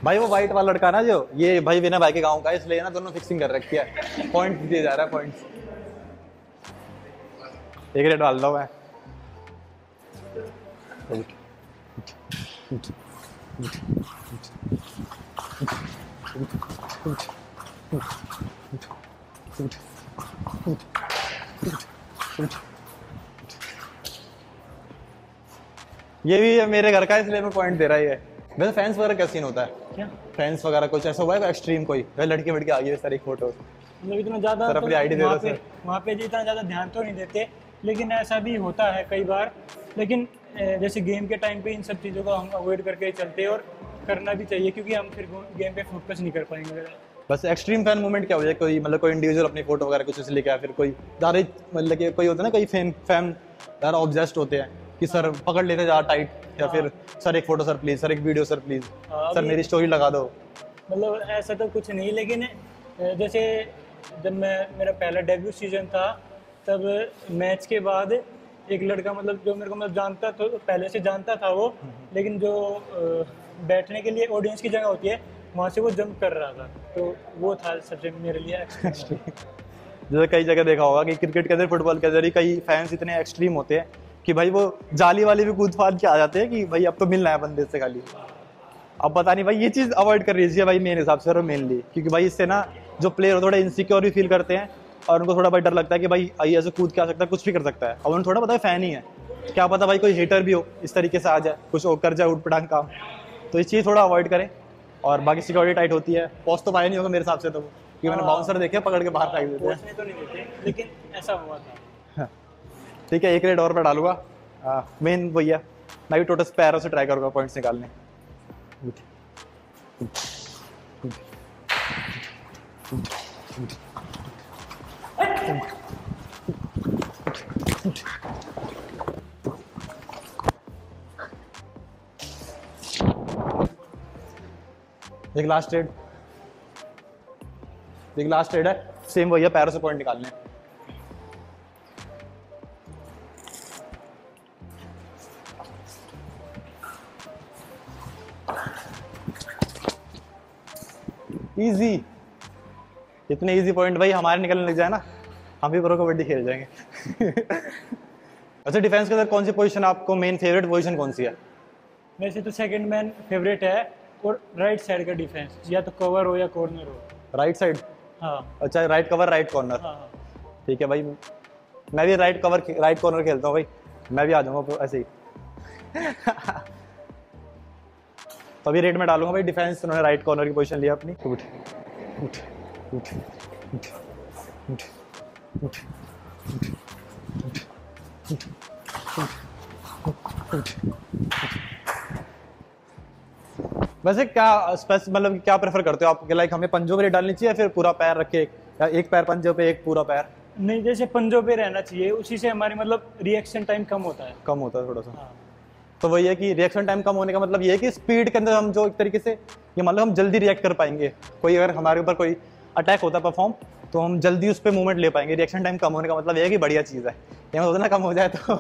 भाई वो व्हाइट वाला लड़का ना, जो ये भाई विनय भाई के गांव का, इसलिए ना दोनों फिक्सिंग कर रखी है, पॉइंट दिए जा रहा है, पॉइंट्स। एक रेड डाल दो मैं। ये भी मेरे घर का, इसलिए मैं पॉइंट दे रहा है। वैसे फैंस वगैरह क्या सीन होता है? क्या फैंस वगैरह कुछ ऐसा हुआ है एक्सट्रीम कोई? लड़की वड़की आ गई है सारी फोटो, मतलब इतना ज्यादा सर अपनी आईडी दे दो सर। वहाँ पे इतना ज्यादा ध्यान तो नहीं देते, लेकिन ऐसा भी होता है कई बार। लेकिन जैसे गेम के टाइम पे इन सब चीज़ों को हम अवॉइड करके चलते हैं, और करना भी चाहिए, क्योंकि हम फिर गेम पे फोकस नहीं कर पाएंगे। बस एक्सट्रीम फैन मूवमेंट क्या हो जाए? कोई मतलब कोई इंडिविजुअल अपनी फोटो वगैरह कुछ ऐसे लेके आया, फिर कोई ज़्यादा मतलब कि कोई होता है ना, कोई फैन ज़्यादा ऑब्जेस्ट होते हैं कि सर पकड़ लेते ज़्यादा टाइट, या फिर सर एक फोटो सर प्लीज़, सर एक वीडियो सर प्लीज़, सर मेरी स्टोरी लगा दो। मतलब ऐसा तो कुछ नहीं, लेकिन जैसे जब मेरा पहला डेब्यू सीजन था, तब मैच के बाद एक लड़का, मतलब जो मेरे को मतलब जानता, तो पहले से जानता था वो, लेकिन जो बैठने के लिए ऑडियंस की जगह होती है, वहाँ से वो जंप कर रहा था, तो वो था सबसे मेरे लिए एक्सट्रीम। जैसे कई जगह देखा होगा कि क्रिकेट के अंदर, फुटबॉल के अंदर ही कई फैंस इतने एक्सट्रीम होते हैं कि भाई वो जाली वाले भी कूद फाद के आ जाते हैं कि भाई अब तो मिलना है बंदे से खाली। अब पता नहीं भाई, ये चीज़ अवॉइड कर रही है भाई मेरे हिसाब से, मेनली क्योंकि भाई इससे ना जो प्लेयर थोड़ा इनसिक्योर भी फील करते हैं, और उनको थोड़ा भाई डर लगता है कि भाई आई ऐसे कूद के आ सकता है, कुछ भी कर सकता है। अब उन्हें थोड़ा पता है फैन ही है, क्या पता भाई कोई हेटर भी हो इस तरीके से आ जाए, कुछ कर जाए उठ पटांग काम, तो इस चीज़ थोड़ा अवॉइड करें। और बाकी सिक्योरिटी टाइट होती है, पॉज तो पाया नहीं होगा मेरे हिसाब से तो, कि मैंने बाउंसर देखे पकड़ के बाहर फेंक देते हैं। पहुंचने तो नहीं देते, लेकिन ऐसा हुआ था। ठीक है, एक रेड और पे डालूंगा। मेन वही है, मैं भी टोटस पैरों से ट्राई करूँगा पॉइंट्स निकालने। एक लास्ट रेड, है, सेम वही है, पैरों से पॉइंट निकालने। इजी, इतने इजी पॉइंट भाई हमारे निकलने लग जाए ना, हम भी प्रो कबड्डी खेल जाएंगे। अच्छा, डिफेंस के अंदर कौन सी पोजीशन आपको मेन फेवरेट पोजीशन कौन सी है? वैसे तो सेकंड मैन फेवरेट है, और राइट साइड का डिफेंस, या तो कवर हो या कॉर्नर हो। Right side? हाँ। अच्छा, राइट कवर राइट कॉर्नर। हाँ। ठीक है भाई, मैं भी राइट कवर राइट कॉर्नर खेलता हूँ भाई, मैं भी आ जाऊँगा ऐसे ही। तो अभी रेड में डालूंगा भाई डिफेंस, उन्होंने राइट कॉर्नर की पोजीशन लिया अपनी। उठ उठ उठ उठ उठ उठ वैसे क्या मतलब क्या प्रेफर करते हो आप, लाइक हमें पंजों पे डालनी चाहिए या फिर पूरा पैर रखे, या एक पैर पंजों पे एक पूरा पैर? नहीं, जैसे पंजों पे रहना चाहिए, उसी से हमारी मतलब रिएक्शन टाइम कम होता है। कम होता है थोड़ा सा। हाँ। तो वही है कि रिएक्शन टाइम कम होने का मतलब ये है कि स्पीड के अंदर हम जो एक तरीके से ये मतलब हम जल्दी रिएक्ट कर पाएंगे, कोई अगर हमारे ऊपर कोई अटैक होता है परफॉर्म, तो हम जल्दी उस पर मूवमेंट ले पाएंगे। रिएक्शन टाइम कम होने का मतलब ये है कि बढ़िया चीज़ है, ये मतलब ना कम हो जाए तो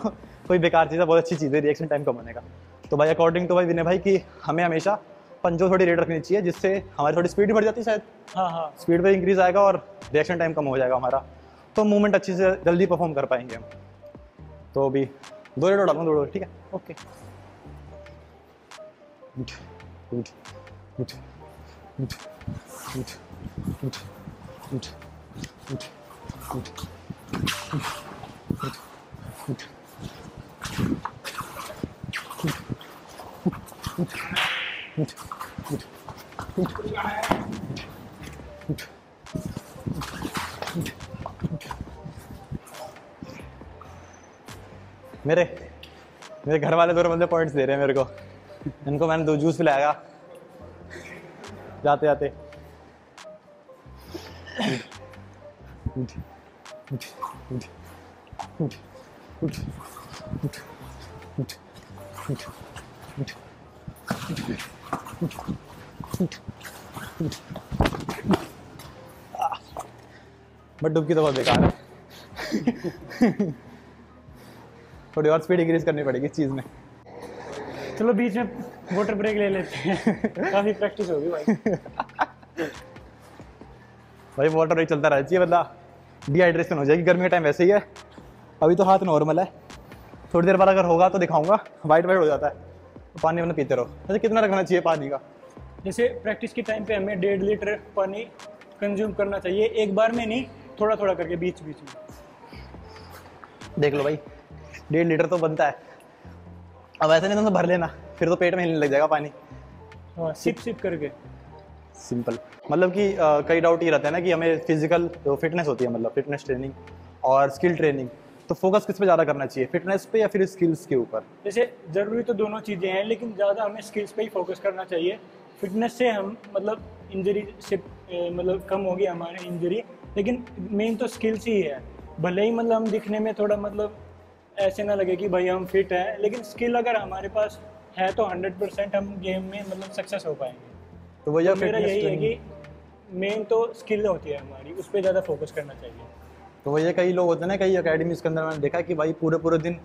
कोई बेकार चीज़ है, बहुत अच्छी चीज़ है रिएक्शन टाइम कम होने का। तो भाई अकॉर्डिंग तो भाई विनय भाई कि हमें हमेशा पंजों थोड़ी रेड रखनी चाहिए, जिससे हमारी थोड़ी स्पीड बढ़ जाती है शायद। हाँ हाँ, स्पीड पे इंक्रीज आएगा और रिएक्शन टाइम कम हो जाएगा हमारा, तो मूवमेंट अच्छी से जल्दी परफॉर्म कर पाएंगे हम। तो अभी 2 रेड डालूंगा, 2 ठीक है, ओके। उठ उठ उठ उठ उठ उठ उठ उठ उठ उठ मेरे घर वाले 2 बंदे पॉइंट्स दे रहे हैं मेरे को, इनको मैंने 2 जूस पिलाएगा जाते जाते। बट डुबकी तो बहुत बेकार है। थोड़ी और स्पीड इंक्रीज करनी पड़ेगी इस चीज़ में। चलो बीच में वाटर ब्रेक ले लेते हैं। काफी प्रैक्टिस होगी भाई। भाई वाटर ब्रेक चलता रहना चाहिए, वरना डिहाइड्रेशन हो जाएगी। गर्मी का टाइम वैसे ही है, अभी तो हाथ नॉर्मल है, थोड़ी देर बाद अगर होगा तो दिखाऊंगा, वाइट हो जाता है। तो पानी अपना पीते रहो। वैसे कितना रखना चाहिए पानी का? जैसे प्रैक्टिस के टाइम पे हमें 1.5 लीटर पानी कंज्यूम करना चाहिए, एक बार में नहीं, थोड़ा थोड़ा करके बीच बीच में। देख लो भाई, 1.5 लीटर तो बनता है। अब ऐसे नहीं तो भर लेना, फिर तो पेट में हिलने लग जाएगा पानी। हाँ, सिप सिप करके। सिंपल। मतलब कि कई डाउट ये रहता है ना कि हमें फिजिकल फिटनेस होती है, मतलब फिटनेस ट्रेनिंग और स्किल ट्रेनिंग, तो फोकस किस पे ज़्यादा करना चाहिए, फिटनेस पे या फिर स्किल्स के ऊपर? जैसे ज़रूरी तो दोनों चीज़ें हैं, लेकिन ज़्यादा हमें स्किल्स पे ही फोकस करना चाहिए। फिटनेस से हम मतलब इंजरी से मतलब कम होगी हमारी इंजरी, लेकिन मेन तो स्किल्स ही है। भले ही मतलब हम दिखने में थोड़ा मतलब ऐसे ना लगे कि भाई हम फिट हैं, लेकिन स्किल अगर हमारे पास है तो 100% हम गेम में मतलब सक्सेस हो पाएंगे। तो वो मेरा यही है कि मेन तो स्किल होती है हमारी, उस पर ज़्यादा फोकस करना चाहिए। तो वो ये कई लोग होते हैं ना, कई अकेडमीज के अंदर मैंने देखा कि भाई पूरे दिन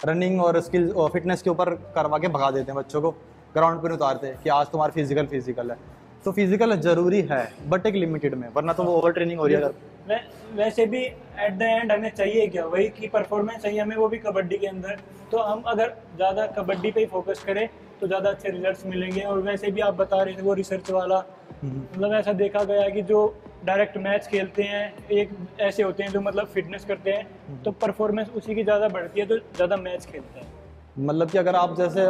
रनिंग और स्किल और फिटनेस के ऊपर करवा के भगा देते हैं बच्चों को, ग्राउंड पर उतारते हैं कि आज तुम्हारा फिजिकल है। तो फिजिकल जरूरी है बट एक लिमिटेड में, वरना तो वो ओवर ट्रेनिंग हो रही है। वैसे भी एट द एंड हमें चाहिए क्या, वही की परफॉर्मेंस चाहिए हमें, वो भी कबड्डी के अंदर। तो हम अगर ज़्यादा कबड्डी पे ही फोकस करें तो ज़्यादा अच्छे रिजल्ट्स मिलेंगे। और वैसे भी आप बता रहे थे वो रिसर्च वाला, मतलब ऐसा देखा गया है कि जो डायरेक्ट मैच खेलते हैं, एक ऐसे होते हैं जो मतलब फिटनेस करते हैं तो परफॉर्मेंस उसी की ज़्यादा बढ़ती है, तो ज़्यादा मैच खेलते हैं। मतलब कि अगर आप जैसे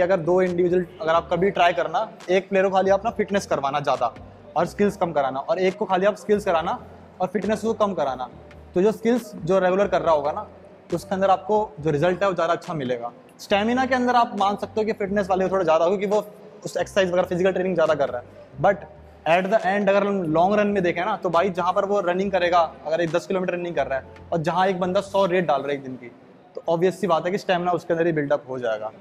अगर दो इंडिविजुअल अगर आप कभी ट्राई करना, एक प्लेयर को खाली आप ना फिटनेस करवाना ज़्यादा और स्किल्स कम कराना, और एक को खाली आप स्किल्स कराना और फिटनेस को कम कराना, तो जो स्किल्स जो रेगुलर कर रहा होगा ना, तो उसके अंदर आपको जो रिजल्ट है वो ज़्यादा अच्छा मिलेगा। स्टेमिना के अंदर आप मान सकते हो कि फिटनेस वाले थोड़ा ज़्यादा होगा, क्योंकि वो उस एक्सरसाइज वगैरह फिजिकल ट्रेनिंग ज़्यादा कर रहा है। बट एट द एंड अगर हम लॉन्ग रन में देखें ना, तो भाई जहाँ पर वो रनिंग करेगा, अगर एक 10 किलोमीटर रनिंग कर रहा है और जहाँ एक बंदा 100 रेट डाल रहा है एक दिन की, तो ऑब्वियस सी बात है कि स्टेमिना उसके अंदर ही बिल्डअप हो जाएगा।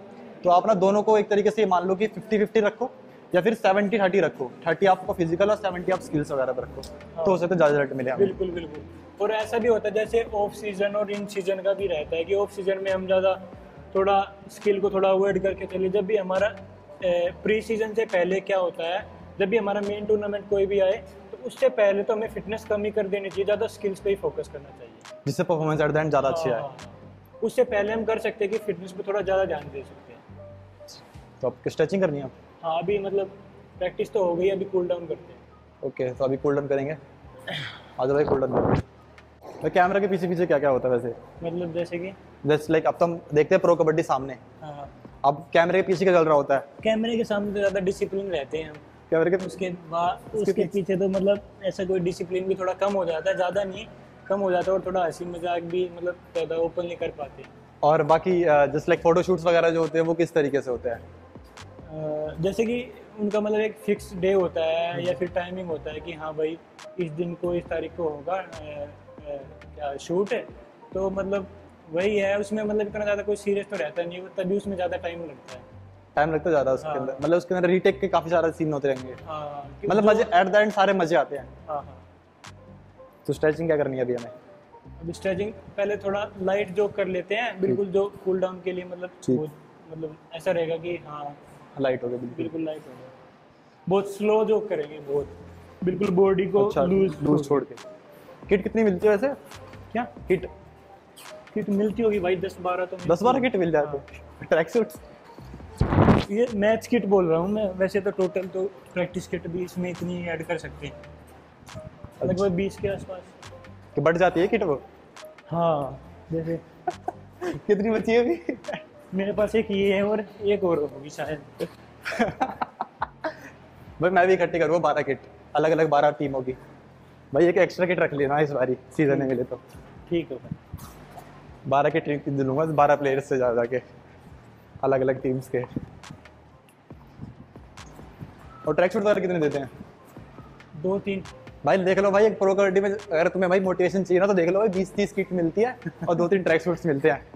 तो आप ना दोनों को एक तरीके से मान लो कि 50-50 रखो, या फिर 70-30 रखो, 30 आपको फिजिकल और 70 आप स्किल्स वगैरह पर रखो, तो हो सकता है ज़्यादा रिजल्ट मिले हमें। बिल्कुल बिल्कुल। और ऐसा भी होता है जैसे ऑफ सीजन और इन सीजन का भी रहता है कि ऑफ सीजन में हम ज़्यादा थोड़ा स्किल को थोड़ा अवॉइड करके चले। जब भी हमारा प्री सीजन से पहले क्या होता है, जब भी हमारा मेन टूर्नामेंट कोई भी आए तो उससे पहले तो हमें फिटनेस कम ही कर देनी चाहिए, ज़्यादा स्किल्स पे ही फोकस करना चाहिए, जिससे परफॉर्मेंस एट द एंड ज़्यादा अच्छी आए। उससे पहले हम कर सकते हैं कि फिटनेस पे थोड़ा ज़्यादा ध्यान दे सकते हैं। तो आपको स्ट्रेचिंग करनी है? हाँ, अभी मतलब प्रैक्टिस तो हो गई, अभी कूल डाउन करते हैं। ओके, तो अभी कूल डाउन करेंगे। आज भाई कूल डाउन। तो कैमरा के पीछे पीछे क्या क्या होता है वैसे? मतलब जैसे कि जस्ट लाइक अब तो हम देखते हैं प्रो कबड्डी सामने, हाँ, अब कैमरे के पीछे क्या चल रहा होता है? कैमरे के सामने तो ज़्यादा डिसिप्लिन रहते हैं हम, कैमरे के उसके पीछे तो मतलब ऐसा कोई डिसिप्लिन भी थोड़ा कम हो जाता है, ज़्यादा नहीं, कम हो जाता है, और थोड़ा हंसी मजाक भी मतलब ज़्यादा ओपन नहीं कर पाते। और बाकी जस्ट लाइक फोटोशूट्स वगैरह जो होते हैं वो किस तरीके से होते हैं? जैसे कि उनका मतलब एक फिक्स डे होता है या फिर टाइमिंग होता है कि हाँ भाई इस दिन को इस तारीख को होगा क्या शूट है, तो मतलब वही है, उसमें मतलब इतना ज़्यादा कोई सीरियस तो रहता नहीं, तभी उसमें ज़्यादा टाइम लगता है। टाइम लगता ज़्यादा उसके हाँ। अंदर, मतलब उसके अंदर रीटेक के काफ़ी सारे सीन होते रहेंगे। हाँ, मतलब मजे एट द एंड सारे मजे आते हैं। हाँ हाँ। तो स्ट्रेचिंग क्या करनी है अभी हमें? अभी स्ट्रेचिंग पहले थोड़ा लाइट जोक कर लेते हैं, बिल्कुल जो कूल डाउन के लिए, मतलब ठीक। मतलब ऐसा रहेगा कि हाँ लाइट हो गया बिल्कुल। बिल्कुल लाइट होगा, बहुत स्लो जोक करेंगे, बहुत बिल्कुल बॉडी को अच्छा, लूज छोड़ के। किट कितनी मिलती है वैसे? क्या किट किट मिलती होगी भाई 10-12 तो 10-12 किट मिल जाते हैं। ट्रैक सूट्स ये मैच किट बोल रहा हूँ मैं, वैसे तो टोटल तो प्रैक्टिस किट भी इसमें इतनी ऐड कर सकते हैं, लगभग 20 के आसपास। कि बढ़ जाती है किट वो? हाँ, जैसे कितनी बची है अभी? मेरे पास एक ये है और एक और होगी शायद। भाई मैं भी इकट्ठी करूँगा 12 किट, अलग अलग 12 टीम होगी भाई। एक एक्स्ट्रा किट रख लेना इस बारी सीजन में मिले तो। ठीक है भाई, 12 के टीम दिलूंगा 12 प्लेयर्स से ज़्यादा के, अलग अलग टीम्स के। और ट्रैक सूट वगैरह कितने देते हैं? 2-3। भाई देख लो भाई, एक प्रो कबड्डी में अगर तुम्हें भाई मोटिवेशन चाहिए ना, तो देख लो भाई 20-30 किट मिलती है और 2-3 ट्रैक सूट्स मिलते हैं।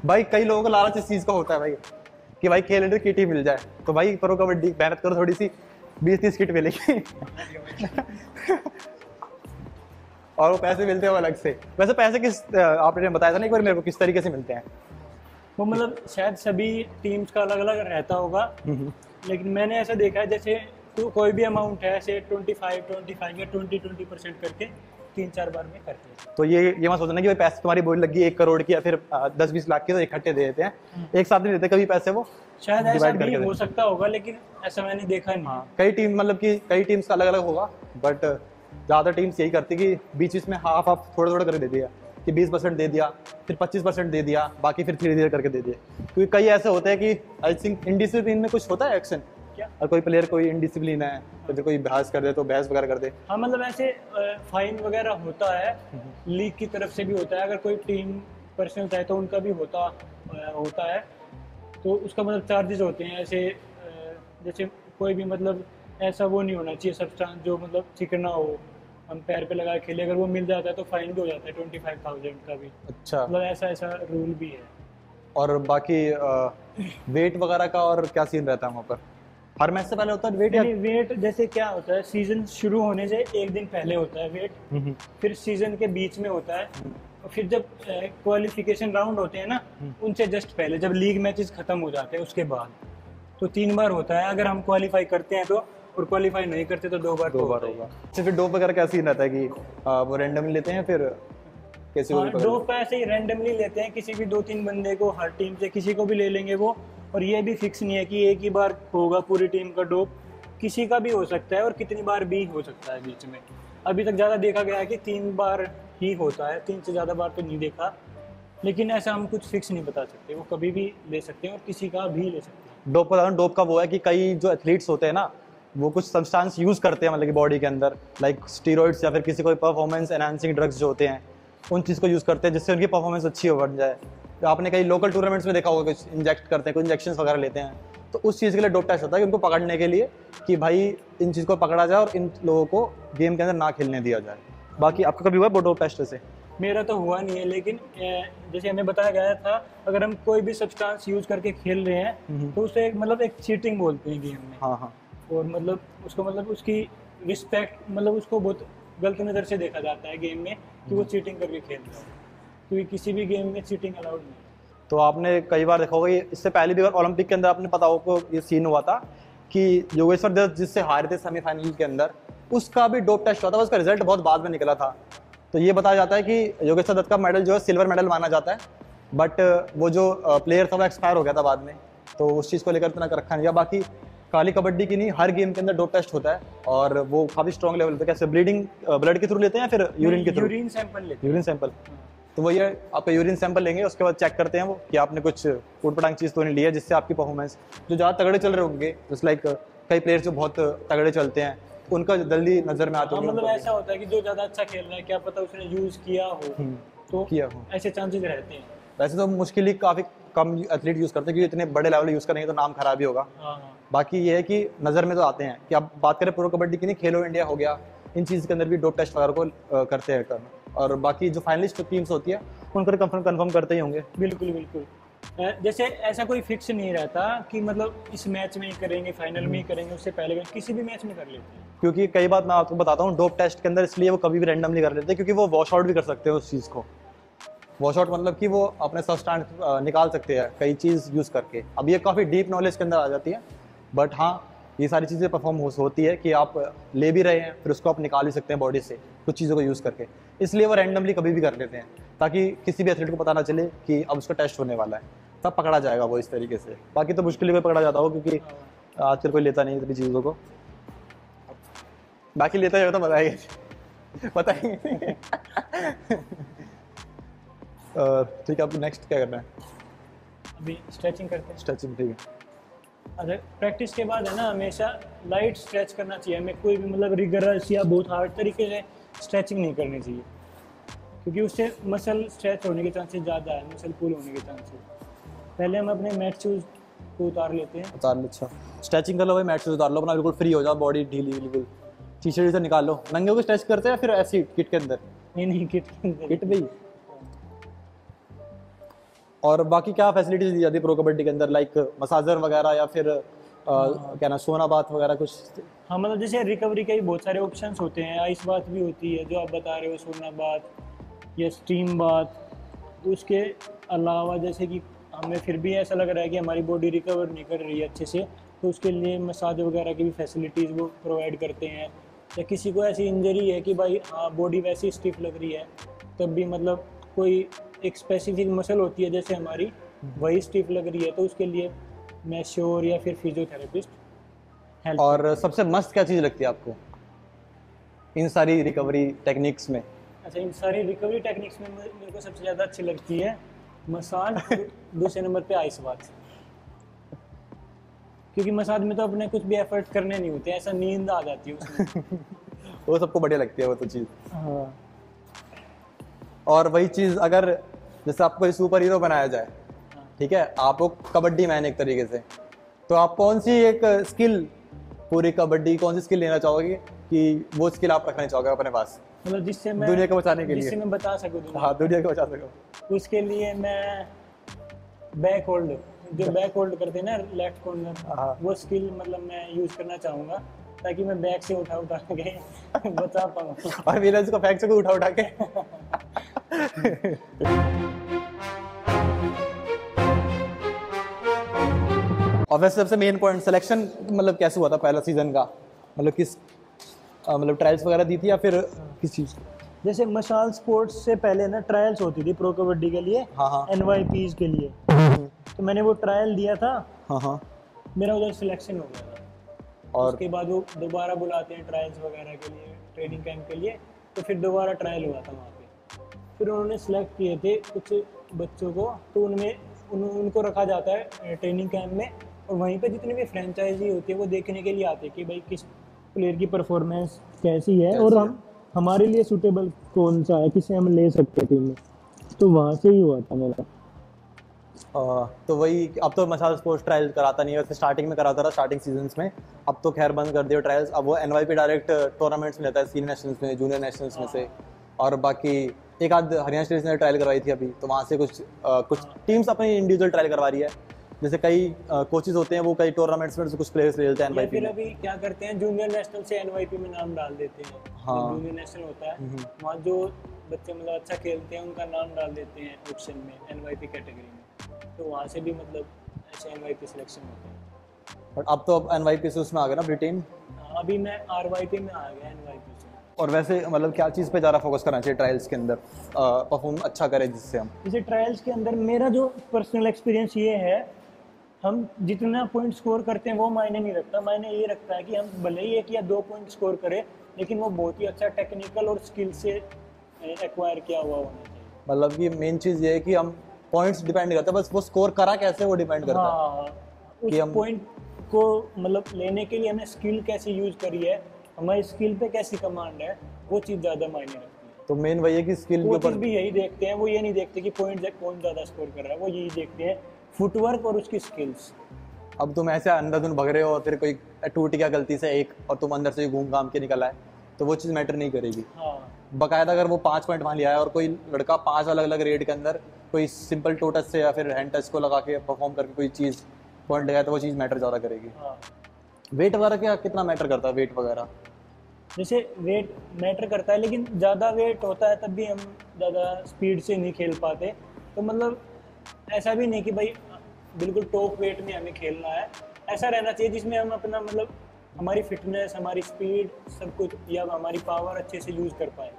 भाई कई लोगों को लालच इस चीज़ का होता है भाई कि भाई खेल रहे किट ही मिल जाए, तो भाई प्रो कबड्डी मेहनत करो थोड़ी सी, 20-30 किट मिलेगी। और वो पैसे मिलते हैं अलग से। वैसे पैसे किस आपने बताया था ना एक बार मेरे को, किस तरीके से मिलते हैं? वो मतलब शायद सभी टीम्स का अलग अलग रहता होगा, लेकिन मैंने ऐसा देखा है जैसे कोई भी अमाउंट है ऐसे 25 या 20% करके 3-4 बार में करते हैं। तो ये मत सोचना कि भाई पैसे तुम्हारी बोली लगी 1 करोड़ की या फिर 10-20 लाख की तो इकट्ठे दे देते हैं, एक साथ नहीं देते कभी पैसे, वो शायद ऐसा भी हो सकता होगा, लेकिन ऐसा मैंने देखा नहीं। हाँ, कई टीम मतलब कि कई टीम्स का अलग अलग होगा, बट ज़्यादा टीम्स यही करती कि बीच बीच में हाफ थोड़ा थोड़ा करके दे दिया, कि 20% दे दिया, फिर 25% दे दिया, बाकी फिर धीरे धीरे करके दे दिए। क्योंकि कई ऐसे होते हैं कि आई थिंक इनडिसिप्लिन में कुछ होता है एक्शन, क्या और कोई प्लेयर कोई इनडिसिप्लिन है तो फिर कोई बहस कर दे तो बहस वगैरह कर दे। हाँ, मतलब ऐसे फाइन वगैरह होता है, लीग की तरफ से भी होता है, अगर कोई टीम पर्सनल चाहे तो उनका भी होता है, तो उसका मतलब चार्जेस होते हैं ऐसे। जैसे कोई भी मतलब ऐसा वो नहीं होना चाहिए सब्सटेंस जो मतलब चिकना हो, हम पैर पे लगा खेले, अगर वो मिल जाता है तो फाइन भी हो जाता है 25,000 का भी। अच्छा, मतलब ऐसा रूल भी है। और बाकी वेट वगैरह का और क्या सीन रहता है वहाँ पर? हर मैच से पहले होता है वेट? नहीं, वेट जैसे क्या होता है, सीजन शुरू होने से एक दिन पहले होता है वेट, फिर सीजन के बीच में होता है, और फिर जब क्वालिफिकेशन राउंड होते हैं ना, उनसे जस्ट पहले जब लीग मैचेस खत्म हो जाते हैं उसके बाद, तो 3 बार होता है। अगर हम क्वालिफाई करते हैं तो, और क्वालिफाई नहीं करते तो 2 बार होगा। अच्छा, फिर डोप वगैरह क्या सीन रहता है कि वो रैंडमली लेते हैं फिर कैसे? डोप का ऐसे ही रैंडमली लेते हैं, किसी भी 2-3 बंदे को हर टीम से किसी को भी ले लेंगे वो, और ये भी फिक्स नहीं है कि एक ही बार होगा पूरी टीम का डोप, किसी का भी हो सकता है और कितनी बार भी हो सकता है बीच में। अभी तक ज़्यादा देखा गया है कि 3 बार ही होता है, 3 से ज़्यादा बार तो नहीं देखा। लेकिन ऐसा हम कुछ फिक्स नहीं बता सकते, वो कभी भी ले सकते हैं और किसी का भी ले सकते हैं। डोप का डोप का वो है कि कई जो एथलीट्स होते हैं ना, वो कुछ सब्सटेंस यूज़ करते हैं मतलब कि बॉडी के अंदर, लाइक स्टीरॉइड्स या फिर किसी कोई परफॉर्मेंस एनहांसिंग ड्रग्स जो होते हैं, उन चीज़ को यूज़ करते हैं जिससे उनकी परफॉर्मेंस अच्छी हो बन जाए। तो आपने कई लोकल टूर्नामेंट्स में देखा होगा कुछ इंजेक्ट करते हैं, कुछ इंजेक्शंस वगैरह लेते हैं, तो उस चीज़ के लिए डोप टेस्ट होता है कि उनको पकड़ने के लिए कि भाई इन चीज़ को पकड़ा जाए और इन लोगों को गेम के अंदर ना खेलने दिया जाए। बाकी आपका कभी हुआ है डोप टेस्ट से? मेरा तो हुआ नहीं है, लेकिन जैसे हमें बताया गया था अगर हम कोई भी सब्सटेंस यूज़ करके खेल रहे हैं तो उसे मतलब एक चीटिंग बोलते हैं गेम में। हाँ हाँ। और मतलब उसको मतलब उसकी रिस्पेक्ट मतलब उसको बहुत गलत नज़र से देखा जाता है गेम में कि वो चीटिंग करके खेल रहा है, क्योंकि किसी भी गेम में चीटिंग अलाउड नहीं है। तो आपने कई बार देखा होगा, इससे पहले भी अगर ओलंपिक के अंदर आपने पता होगा ये सीन हुआ था कि योगेश्वर दत्त जिससे हारे थे सेमीफाइनल के अंदर, उसका भी डोप टेस्ट हुआ था, उसका रिजल्ट बहुत बाद में निकला था। तो ये बताया जाता है कि योगेश्वर दत्त का मेडल जो है सिल्वर मेडल माना जाता है, बट वो जो प्लेयर था वो एक्सपायर हो गया था बाद में, तो उस चीज़ को लेकर इतना कर रखा नहीं गया। बाकी खाली कबड्डी की नहीं, हर गेम के अंदर डोप टेस्ट होता है और वो काफ़ी स्ट्रॉन्ग लेवल पे। कैसे ब्लीडिंग ब्लड के थ्रू लेते हैं या फिर यूरिन के थ्रू? यूरिन सैंपल लेते हैं। Urine sample. तो वही है, आपका यूरिन सैंपल लेंगे, उसके बाद चेक करते हैं वो कि आपने कुछ फूट पटांग चीज़ तो नहीं ली है जिससे आपकी परफॉर्मेंस, जो ज़्यादा तगड़े चल रहे होंगे जस्ट लाइक कई प्लेयर्स जो बहुत तगड़े चलते हैं उनका जल्दी नज़र में आते हाँ, होंगे। मतलब ऐसा होता है कि जो ज़्यादा अच्छा खेल रहा है क्या पता उसने यूज़ किया हो, तो किया हो। ऐसे चांसेस रहते हैं। वैसे तो मुश्किल ही काफ़ी कम एथलीट यूज़ करते हैं क्योंकि इतने बड़े लेवल यूज़ करेंगे तो नाम खराब ही होगा। हाँ हाँ। बाकी ये है कि नज़र में तो आते हैं कि आप बात करें प्रो कबड्डी की नहीं, खेलो इंडिया हो गया, इन चीज़ के अंदर भी डोप टेस्ट वगैरह को करते हैं और बाकी जो फाइनलिस्ट टीम्स होती है उनको कन्फर्म करते ही होंगे। बिल्कुल बिल्कुल। जैसे ऐसा कोई फिक्स नहीं रहता कि मतलब इस मैच में ही करेंगे, फाइनल में ही करेंगे, उससे पहले किसी भी मैच में कर लेते हैं। क्योंकि कई बार मैं आपको बताता हूँ डोप टेस्ट के अंदर इसलिए वो कभी भी रैंडमली कर लेते हैं क्योंकि वो वॉश आउट भी कर सकते हैं उस चीज़ को। वॉश आउट मतलब कि वो अपने सब्सटेंस निकाल सकते हैं कई चीज़ यूज़ करके। अब ये काफ़ी डीप नॉलेज के अंदर आ जाती है, बट हाँ ये सारी चीज़ें परफॉर्म होती है कि आप ले भी रहे हैं फिर उसको आप निकाल भी सकते हैं बॉडी से कुछ चीज़ों को यूज़ करके, इसलिए वो रैंडमली कभी भी कर लेते हैं ताकि किसी भी एथलीट को पता ना चले कि अब उसका टेस्ट होने वाला है, तब पकड़ा जाएगा वो इस तरीके से। बाकी तो मुश्किल ही कोई पकड़ा जाता हो क्योंकि आजकल कोई लेता नहीं सभी चीज़ों को, बाकी लेता है तो बताएंगे बताएंगे। ठीक है, अब नेक्स्ट क्या करना है? अभी स्ट्रेचिंग करते हैं। स्ट्रेचिंग, ठीक है। अगर प्रैक्टिस के बाद है ना हमेशा लाइट स्ट्रेच करना चाहिए हमें, कोई भी मतलब रिगरस या बहुत हार्ड तरीके से स्ट्रेचिंग नहीं करनी चाहिए, क्योंकि उससे मसल स्ट्रेच होने के चांसेस ज़्यादा है, मसल पुल होने के चांसेस। पहले हम अपने मैट शूज़ को उतार लेते हैं। उतार लो, अच्छा स्ट्रेचिंग कर लो भाई, मैट शूज उतार लो अपना, बिल्कुल फ्री हो जाओ, बॉडी ढीली बिल्कुल, टी शर्ट से निकाल लो। नंगे होकर स्ट्रेच करते हैं फिर ऐसी किट के अंदर? नहीं किट किट भी। और बाकी क्या फैसिलिटीज दी जाती है प्रो कबड्डी के अंदर, लाइक मसाजर वगैरह या फिर क्या ना सोना बाथ वगैरह कुछ? हाँ, मतलब जैसे रिकवरी के भी बहुत सारे ऑप्शंस होते हैं, आइस बाथ भी होती है जो आप बता रहे हो, सोना बाथ या स्टीम बाथ। उसके अलावा जैसे कि हमें फिर भी ऐसा लग रहा है कि हमारी बॉडी रिकवर नहीं कर रही है अच्छे से, तो उसके लिए मसाज वगैरह की भी फैसिलिटीज़ वो प्रोवाइड करते हैं। या किसी को ऐसी इंजरी है कि भाई हाँ बॉडी वैसी स्टिफ लग रही है, तब भी मतलब कोई एक स्पेसिफिक मसल होती है जैसे हमारी वही स्टिफ लग रही है, तो उसके लिए मैश्योर या फिर फिजियोथेरेपिस्ट हेल्प। और सबसे मस्त क्या चीज़ लगती है आपको इन सारी रिकवरी टेक्निक्स में? अच्छा, इन सारी रिकवरी टेक्निक्स में मेरे को सबसे ज़्यादा अच्छी लगती है मसाज, दूसरे नंबर पे आइस बाथ, क्योंकि मसाज में तो अपने कुछ भी एफर्ट करने नहीं होते, ऐसा नींद आ जाती है उसमें। वो सबको बढ़िया लगती है वो तो चीज़। हाँ। और वही चीज़ अगर जैसे आपको सुपर हीरो बनाया जाए, ठीक है, आप लोग कबड्डी मैन एक तरीके से, तो आप कौन सी एक स्किल पूरी कबड्डी कौन सी स्किल लेना चाहोगे कि वो स्किल आप रखना चाहोगे अपने पास, मतलब जिससे मैं दुनिया को बचाने के लिए? जिससे मैं बचा सकूँ हाँ, दुनिया को बचा सको। उसके लिए मैं बैक होल्ड, जो बैक होल्ड करते हैं ना लेफ्ट कॉर्नर, हाँ। वो स्किल मतलब मैं यूज़ करना चाहूँगा ताकि मैं बैक से उठा के बचा पाऊँ। और मेरा इसको फेंक सको उठा के। और वैसे सबसे मेन पॉइंट सिलेक्शन मतलब कैसे हुआ था पहला सीजन का, मतलब किस मतलब ट्रायल्स वगैरह दी थी या फिर किस चीज़? जैसे मशाल स्पोर्ट्स से पहले ना ट्रायल्स होती थी प्रो कबड्डी के लिए, हाँ हाँ NYPs के लिए, तो मैंने वो ट्रायल दिया था, हाँ हाँ। मेरा उधर सिलेक्शन हो गया था। और उसके बाद वो दोबारा बुलाते हैं ट्रायल्स वगैरह के लिए, ट्रेनिंग कैंप के लिए, तो फिर दोबारा ट्रायल हुआ था वहाँ पे। फिर उन्होंने सेलेक्ट किए थे कुछ बच्चों को, तो उनको रखा जाता है ट्रेनिंग कैंप में, और वहीं पे जितनी भी फ्रेंचाइजी होती है वो देखने के लिए आते हैं कि भाई किस प्लेयर की परफॉर्मेंस कैसी है और हमारे लिए सूटेबल कौन सा है, किसे हम ले सकते हैं टीम में। तो वहाँ से ही हुआ था मेरा। तो वही, अब तो मसाज स्पोर्ट्स ट्रायल कराता नहीं है, वैसे स्टार्टिंग में कराता रहा स्टार्टिंग सीजन्स में, अब तो खैर बंद कर दिया ट्रायल्स। अब वो एनवाईपी डायरेक्ट टूर्नामेंट्स में लेता है, सीनियर नेशनल्स में, जूनियर नेशनल्स में से, और बाकी एक आध हरियाणा स्टेट्स ने ट्रायल करवाई थी अभी, तो वहाँ से कुछ टीम्स अपनी इंडिविजुअल ट्रायल करवा रही है। जैसे कई कोचेज होते हैं वो कई टूर्नामेंट्स में कुछ प्लेयर्स ले लेते हैं एनवाईपी फिर में। अभी क्या करते हैं, जूनियर नेशनल से एनवाईपी में नाम डाल देते हैं। हाँ। जूनियर नेशनल होता है, वहाँ जो बच्चे मतलब अच्छा खेलते हैं उनका नाम डाल देते हैं ऑप्शन में एनवाईपी कैटेगरी में, तो वहाँ से भी मतलब ऐसे एनवाईपी सिलेक्शन होते हैं। बट अब तो एनवाईपी से उसमें आ गया ना ब्रिटेन। अभी मैं आरवाईपी में आ गया एनवाईपी से। और वैसे मतलब क्या चीज़ पे ज़्यादा फोकस करना चाहिए ट्रायल्स के अंदर, परफॉर्म अच्छा करें जिससे हम। जैसे ट्रायल्स के अंदर मेरा जो पर्सनल एक्सपीरियंस ये है, हम जितना पॉइंट स्कोर करते हैं वो मायने नहीं रखता, मायने ये रखता है कि हम भले ही 1 या 2 पॉइंट स्कोर करें, लेकिन वो बहुत ही अच्छा टेक्निकल और स्किल से एक्वायर किया हुआ होना चाहिए। मतलब कि मेन चीज़ ये है कि हम पॉइंट्स डिपेंड नहीं करते, बस वो स्कोर करा कैसे वो डिपेंड करता है। हाँ, कि उस हम पॉइंट को मतलब लेने के लिए हमें स्किल कैसे यूज करी है, हमारी स्किल पे कैसी कमांड है, वो चीज़ ज़्यादा मायने रखती है। तो मेन वही है कि स्किल के कोचेस ऊपर। भी यही देखते हैं, वो ये नहीं देखते कि पॉइंट कौन ज़्यादा स्कोर कर रहा है, वो यही देखते हैं फुटवर्क और उसकी स्किल्स। अब तुम ऐसे अंधाधुन भग रहे हो और फिर कोई टूट गया गलती से एक, और तुम अंदर से घूम घाम के निकल आए, तो वो चीज़ मैटर नहीं करेगी। हाँ, बाकायदा अगर वो 5 पॉइंट वहाँ लिया है और कोई लड़का 5 अलग अलग रेट के अंदर कोई सिंपल टो टच से या फिर हैंड टच को लगा के परफॉर्म करके कोई चीज़ पॉइंट लगाए, तो वो चीज़ मैटर ज़्यादा करेगी। हाँ। वेट वगैरह क्या कितना मैटर करता है, वेट वगैरह? जैसे वेट मैटर करता है, लेकिन ज़्यादा वेट होता है तब भी हम ज़्यादा स्पीड से नहीं खेल पाते। तो मतलब ऐसा भी नहीं कि भाई बिल्कुल टॉप वेट में हमें खेलना है, ऐसा रहना चाहिए जिसमें हम अपना मतलब हमारी फिटनेस, हमारी स्पीड, सब कुछ या हमारी पावर अच्छे से यूज़ कर पाए।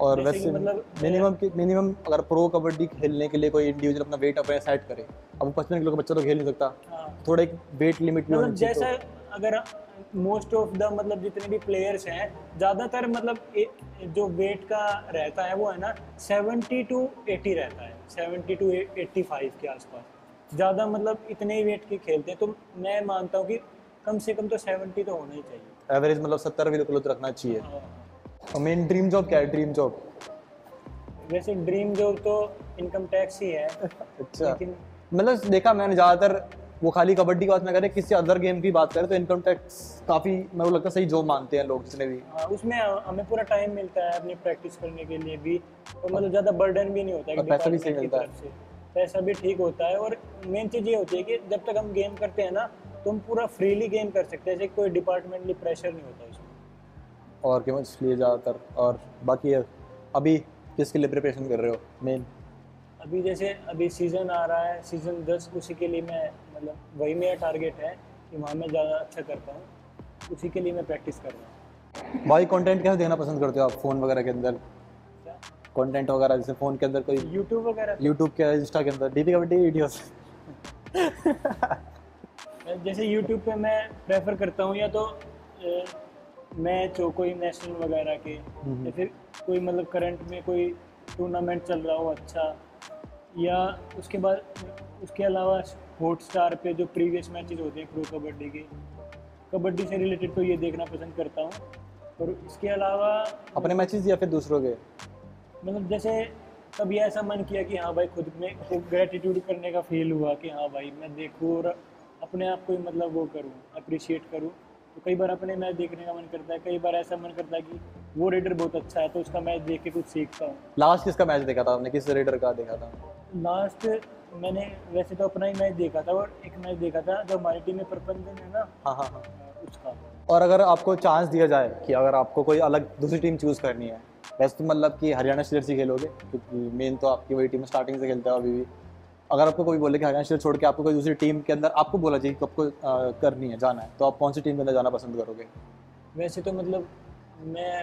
और जैसे वैसे कि मतलब मिनिमम अगर प्रो कबड्डी खेलने के लिए कोई इंडिविजुअल अपना वेट अपने सेट करे, अब वो 55 किलो का बच्चा तो खेल नहीं सकता, हाँ, थोड़ा एक वेट लिमिट भी मतलब होनी चाहिए। जैसा अगर मोस्ट ऑफ द मतलब जितने भी प्लेयर्स हैं, ज़्यादातर मतलब जो वेट का रहता है वो है ना 70 to 80 रहता है, 70 to 85 के आसपास। ज़्यादा मतलब इतने ही वेट के खेलते हैं, तो मैं मानता हूँ कि कम से कम तो 70 तो होना ही चाहिए। एवरेज मतलब 70 किलो तो रखना चाहिए। हाँ। और मेन ड्रीम जॉब क्या है, ड्रीम जॉब? वैसे ड्रीम जॉब तो इनकम टैक्स ही है। अच्छा, लेकिन मतलब देखा मैंने ज़्यादातर वो खाली कबड्डी की बात ना करें, किसी अदर गेम की बात करें तो इनकम टैक्स काफ़ी मेरे को लगता है सही जॉब मानते हैं लोग जितने भी। हाँ, उसमें हमें पूरा टाइम मिलता है अपनी प्रैक्टिस करने के लिए भी, और मतलब ज़्यादा बर्डन भी नहीं होता है और पैसा भी सही डिपार्टमेंट की मिलता है। तरफ से, पैसा भी ठीक होता है। और मेन चीज़ ये होती है कि जब तक हम गेम करते हैं ना, तो हम पूरा फ्रीली गेम कर सकते हैं, जैसे कोई डिपार्टमेंटली प्रेशर नहीं होता उसमें। और क्यों इसलिए ज़्यादातर। और बाकी अभी किसके लिए प्रिपरेशन कर रहे हो मेन? अभी जैसे अभी सीज़न आ रहा है, सीज़न 10, उसी के लिए मैं मतलब वही मेरा टारगेट है कि वहाँ मैं ज़्यादा अच्छा कर पाऊँ, उसी के लिए मैं प्रैक्टिस कर रहा हूँ। भाई कंटेंट कैसे देखना पसंद करते हो आप फ़ोन वगैरह के अंदर? क्या? कंटेंट वगैरह जैसे फ़ोन के अंदर कोई यूट्यूब वगैरह यूट्यूब के, इंस्टा के अंदर डीपी कबड्डी वीडियोस? जैसे यूट्यूब पे मैं प्रेफर करता हूँ या तो मैच हो कोई नेशनल वगैरह के, या फिर कोई मतलब करंट में कोई टूर्नामेंट चल रहा हो अच्छा, या उसके बाद उसके अलावा हॉटस्टार पे जो प्रीवियस मैचेस होते हैं प्रो कबड्डी के, कबड्डी से रिलेटेड तो ये देखना पसंद करता हूँ। और इसके अलावा अपने मैचेस या फिर दूसरों के? मतलब जैसे कभी ऐसा मन किया कि हाँ भाई खुद में को ग्रेटिट्यूड करने का फील हुआ कि हाँ भाई मैं देखूँ और अपने आप को ही मतलब वो करूँ, अप्रिशिएट करूँ, तो कई बार अपने मैच देखने का मन करता है। कई बार ऐसा मन करता है कि वो रेडर बहुत अच्छा है तो उसका मैच देख के कुछ सीखता हूँ। लास्ट किसका मैच देखा था आपने, किस रेडर का देखा था? लास्ट मैंने वैसे तो अपना ही मैच देखा था, और एक मैच देखा था जो हमारी टीम में प्रबंधन है ना, हाँ हाँ हाँ। उसका। और अगर आपको चांस दिया जाए कि अगर आपको कोई अलग दूसरी टीम चूज़ करनी है, वैसे तो मतलब कि हरियाणा स्टीलर्स ही खेलोगे क्योंकि मेन तो आपकी वही टीम स्टार्टिंग से खेलता है अभी भी। अगर आपको कोई बोले कि हरियाणा स्टीलर्स छोड़ के आपको कोई दूसरी टीम के अंदर आपको बोला चाहिए कि आपको करनी है, जाना है, तो आप कौन सी टीम के अंदर जाना पसंद करोगे? वैसे तो मतलब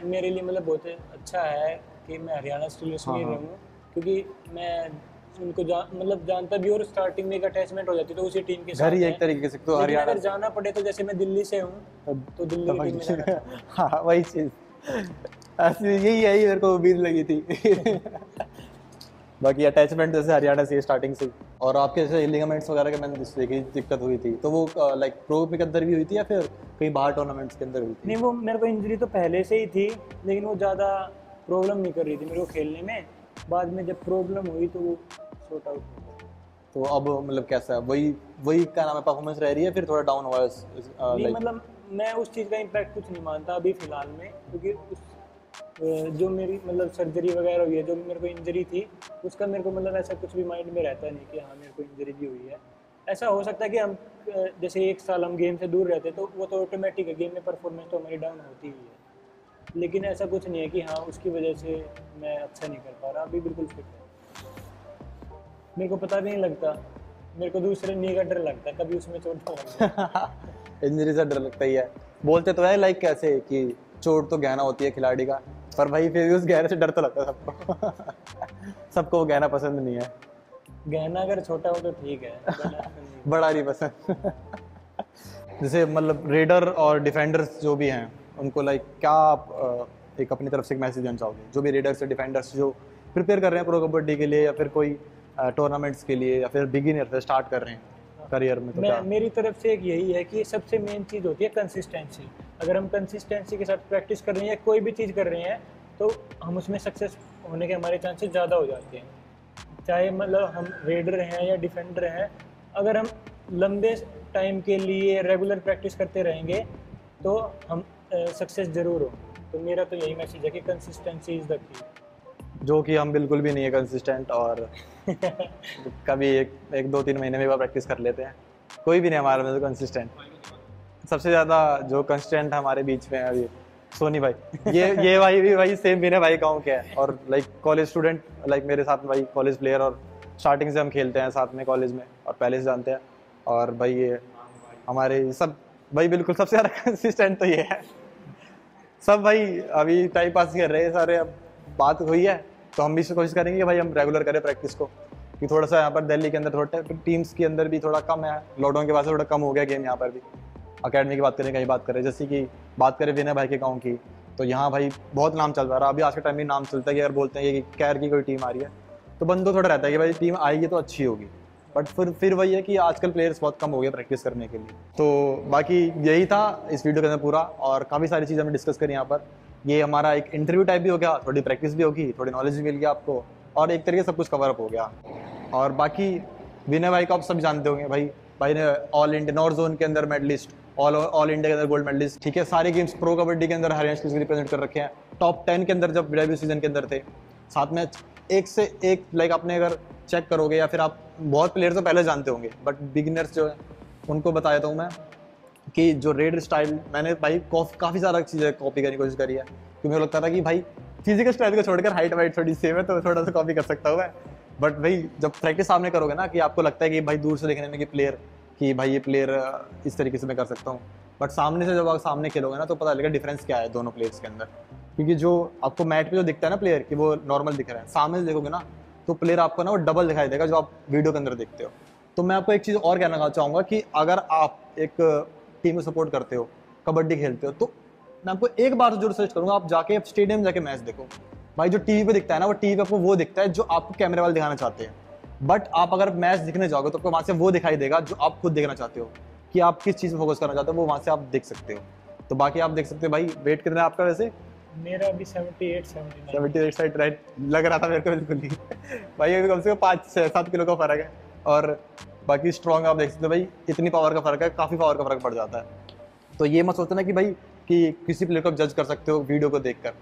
मेरे लिए मतलब बहुत अच्छा है कि मैं हरियाणा स्टीलर्स में ही हाँ, हाँ। रहूँ, क्योंकि मैं उनको मतलब जानता भी और स्टार्टिंग में एक अटैचमेंट हो जाती है तो उसी टीम के साथ घर ही है। एक तरीके से तो लेकिन हरियाणा अगर जाना पड़े तो जैसे मैं दिल्ली से हूँ तो दिल्ली की टीम में जाना चाहूँगा। हाँ वही चीज ऐसी यही मेरे को उम्मीद लगी थी। बाकी अटैचमेंट जैसे हरियाणा से स्टार्टिंग से। और आपके जैसे लिगामेंट्स वगैरह के मैंने देखी दिक्कत हुई थी तो वो लाइक प्रो के अंदर भी हुई थी या फिर कहीं बाहर टूर्नामेंट्स के अंदर हुई थी? नहीं, वो मेरे को इंजरी तो पहले से ही थी लेकिन वो ज़्यादा प्रॉब्लम नहीं कर रही थी मेरे को खेलने में। बाद में जब प्रॉब्लम हुई तो वो सॉर्ट आउट हो गया। तो अब मतलब कैसा है, वही क्या नाम है, परफॉर्मेंस रह रही है फिर थोड़ा डाउन हुआ है नहीं लाइक? मतलब मैं उस चीज़ का इम्पैक्ट कुछ नहीं मानता अभी फ़िलहाल में, क्योंकि उस जो मेरी मतलब सर्जरी वगैरह हुई है, जो मेरे को इंजरी थी उसका मेरे को मतलब ऐसा कुछ भी माइंड में रहता नहीं कि हाँ मेरे को इंजरी भी हुई है। ऐसा हो सकता है कि हम जैसे एक साल हम गेम से दूर रहते तो वो तो ऑटोमेटिक है, गेम में परफॉर्मेंस तो हमारी डाउन होती ही है, लेकिन ऐसा कुछ नहीं है कि हाँ उसकी वजह से मैं अच्छा नहीं कर पा रहा। अभी बिल्कुल फिट है, मेरे को पता भी नहीं लगता, मेरे को दूसरे नी का डर लगता है कभी उसमें चोट ना लग जाए। इंजरी से डर लगता ही है। बोलते तो है लाइक कैसे कि चोट तो गहना होती है खिलाड़ी का, पर भाई फिर भी उस गहने से डर तो लगता है सबको। सबको वो गहना पसंद नहीं है। गहना अगर छोटा हो तो ठीक है, बड़ा नहीं। बड़ा नहीं पसंद। जैसे मतलब रेडर और डिफेंडर्स जो भी हैं उनको लाइक क्या आप एक अपनी तरफ से एक मैसेज देना चाहोगे, जो भी रेडर्स और डिफेंडर्स जो प्रिपेयर कर रहे हैं प्रो कबड्डी के लिए या फिर कोई टूर्नामेंट्स के लिए या फिर बिगिनर से स्टार्ट कर रहे हैं करियर में? तो क्या मेरी तरफ से एक यही है कि सबसे मेन चीज़ होती है कंसिस्टेंसी। अगर हम कंसिस्टेंसी के साथ प्रैक्टिस कर रहे हैं या कोई भी चीज़ कर रहे हैं तो हम उसमें सक्सेस होने के हमारे चांसेस ज़्यादा हो जाते हैं। चाहे मतलब हम रेडर हैं या डिफेंडर हैं, अगर हम लंबे टाइम के लिए रेगुलर प्रैक्टिस करते रहेंगे तो हम सक्सेस ज़रूर हो। तो मेरा तो यही मैसेज है कि कंसिस्टेंसी इज़ द की। जो कि हम बिल्कुल भी नहीं है कंसिस्टेंट, और कभी एक 2-3 महीने में एक बार प्रैक्टिस कर लेते हैं, कोई भी नहीं हमारे में तो कंसिस्टेंट। सबसे ज़्यादा जो कंसिस्टेंट हमारे बीच में है अभी सोनी भाई। ये भाई भी भाई सेम विनय भाई गाँव के है और लाइक कॉलेज स्टूडेंट, लाइक मेरे साथ में भाई कॉलेज प्लेयर, और स्टार्टिंग से हम खेलते हैं साथ में कॉलेज में और पहले से जानते हैं। और भाई ये हमारे सब भाई बिल्कुल सबसे ज़्यादा कंसिस्टेंट तो ये है। सब भाई अभी टाइम पास कर रहे हैं सारे। अब बात हुई है तो हम भी कोशिश करेंगे कि भाई हम रेगुलर करें प्रैक्टिस को, कि थोड़ा सा यहाँ पर दिल्ली के अंदर थोड़ा टीम्स के अंदर भी थोड़ा कम है, लॉकडाउन के बाद से थोड़ा कम हो गया गेम यहाँ पर भी। अकेडमी की बात करें, कहीं बात करें, जैसे कि बात करें विनय भाई के गाँव की, तो यहाँ भाई बहुत नाम चल रहा है अभी आज के टाइम में। नाम चलता है कि अगर बोलते हैं कि कैर की कोई टीम आ रही है तो बंदो थोड़ा रहता है कि भाई टीम आएगी तो अच्छी होगी, बट फिर वही है कि आजकल प्लेयर्स बहुत कम हो गए प्रैक्टिस करने के लिए। तो बाकी यही था इस वीडियो के अंदर पूरा, और काफ़ी सारी चीज़ें हमने डिस्कस करी यहाँ पर। ये हमारा एक इंटरव्यू टाइप भी हो गया, थोड़ी प्रैक्टिस भी होगी, थोड़ी नॉलेज भी मिल गया आपको, और एक तरीके से सब कुछ कवर अप हो गया। और बाकी विनय भाई को आप सब जानते होंगे, भाई ने ऑल इंडिया नॉर्थ जोन के अंदर मेडलिस्ट, ऑल इंडिया के अंदर गोल्ड मेडलिस्ट, ठीक है। सारे गेम्स प्रो कबड्डी के अंदर हरियाणा के रिप्रेजेंट कर रखे हैं, टॉप 10 के अंदर जब डेब्यू सीजन के अंदर थे। साथ में एक से एक लाइक आपने अगर चेक करोगे या फिर आप बहुत प्लेयर तो पहले जानते होंगे, बट बिगिनर्स जो है उनको बता देता हूँ मैं कि जो रेड स्टाइल मैंने भाई काफ़ी सारा चीज़ें कॉपी करने की कोशिश करी है, क्योंकि मुझे लगता था कि भाई फिजिकल स्टाइल को छोड़कर हाइट वाइट थोड़ी सेम है तो थोड़ा सा कॉपी कर सकता हूँ मैं। बट भाई जब प्रैक्टिस सामने करोगे ना कि आपको लगता है कि भाई दूर से देखने में कि भाई ये प्लेयर इस तरीके से मैं कर सकता हूँ, बट सामने से जब आप सामने खेलोगे ना तो पता लगेगा डिफरेंस क्या है दोनों प्लेयर्स के अंदर। क्योंकि जो आपको मैट पे जो दिखता है ना प्लेयर कि वो नॉर्मल दिख रहा है, सामने से देखोगे ना तो प्लेयर आपको ना वो डबल दिखाई देगा जो आप वीडियो के अंदर देखते हो। तो मैं आपको एक चीज़ और कहना चाहूँगा कि अगर आप एक टीम को सपोर्ट करते हो, कबड्डी खेलते हो, तो मैं आपको एक बार जरूर सजेस्ट करूँगा, आप जाके स्टेडियम में जाके मैच देखो। भाई जो टीवी पे दिखता है ना वो टीवी पे आपको वो दिखता है जो आपको कैमरे वाले दिखाना चाहते हैं, बट आप अगर मैच दिखने जाओगे तो आपको वहाँ से वो दिखाई देगा जो आप खुद देखना चाहते हो, कि आप किस चीज़ में फोकस करना चाहते हो, वो वहाँ से आप देख सकते हो। तो बाकी आप देख सकते हो। भाई वेट कितना है आपका वैसे? मेरा अभी 78 साइड राइट लग रहा था मेरे को बिल्कुल ही। भाई अभी कम से कम 5-7 किलो का फर्क है, और बाकी स्ट्रॉन्ग आप देख सकते हो भाई इतनी पावर का फर्क है, काफ़ी पावर का फर्क पड़ जाता है। तो ये मत सोचना कि भाई कि किसी प्लेयर को जज कर सकते हो वीडियो को देखकर,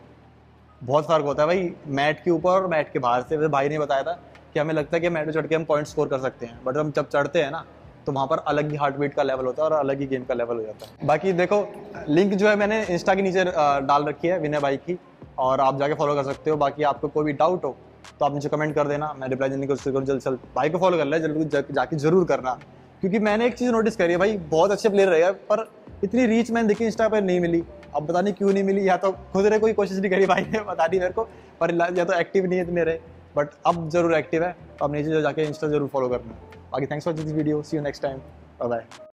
बहुत फर्क होता है भाई मैट के ऊपर और मैट के बाहर से। भाई ने बताया था कि हमें लगता है कि मैट पे चढ़ के हम पॉइंट स्कोर कर सकते हैं, बट हम जब चढ़ते हैं ना तो वहाँ पर अलग ही हार्ट बीट का लेवल होता है और अलग ही गेम का लेवल हो जाता है। बाकी देखो लिंक जो है मैंने इंस्टा के नीचे डाल रखी है विनय भाई की, और आप जाके फॉलो कर सकते हो। बाकी आपको कोई भी डाउट हो तो आप नीचे कमेंट कर देना, मैं रिप्लाई देने की कोशिश करूँ जल्द से जल्द। भाई को फॉलो कर ले जल्दी जाके जरूर करना, क्योंकि मैंने एक चीज़ नोटिस करी है भाई, बहुत अच्छे प्लेयर रहे पर इतनी रीच मैंने देखी इंस्टा पर नहीं मिली। अब पता नहीं क्यों नहीं मिली, या तो खुद ने कोई कोशिश नहीं करी भाई ने, पता नहीं मेरे को, पर या तो एक्टिव नहीं है इतने रहे, बट अब जरूर एक्टिव है, अब नीचे जाके इंस्टा जरूर फॉलो करना। बाकी thanks for this video, see you next time, bye bye.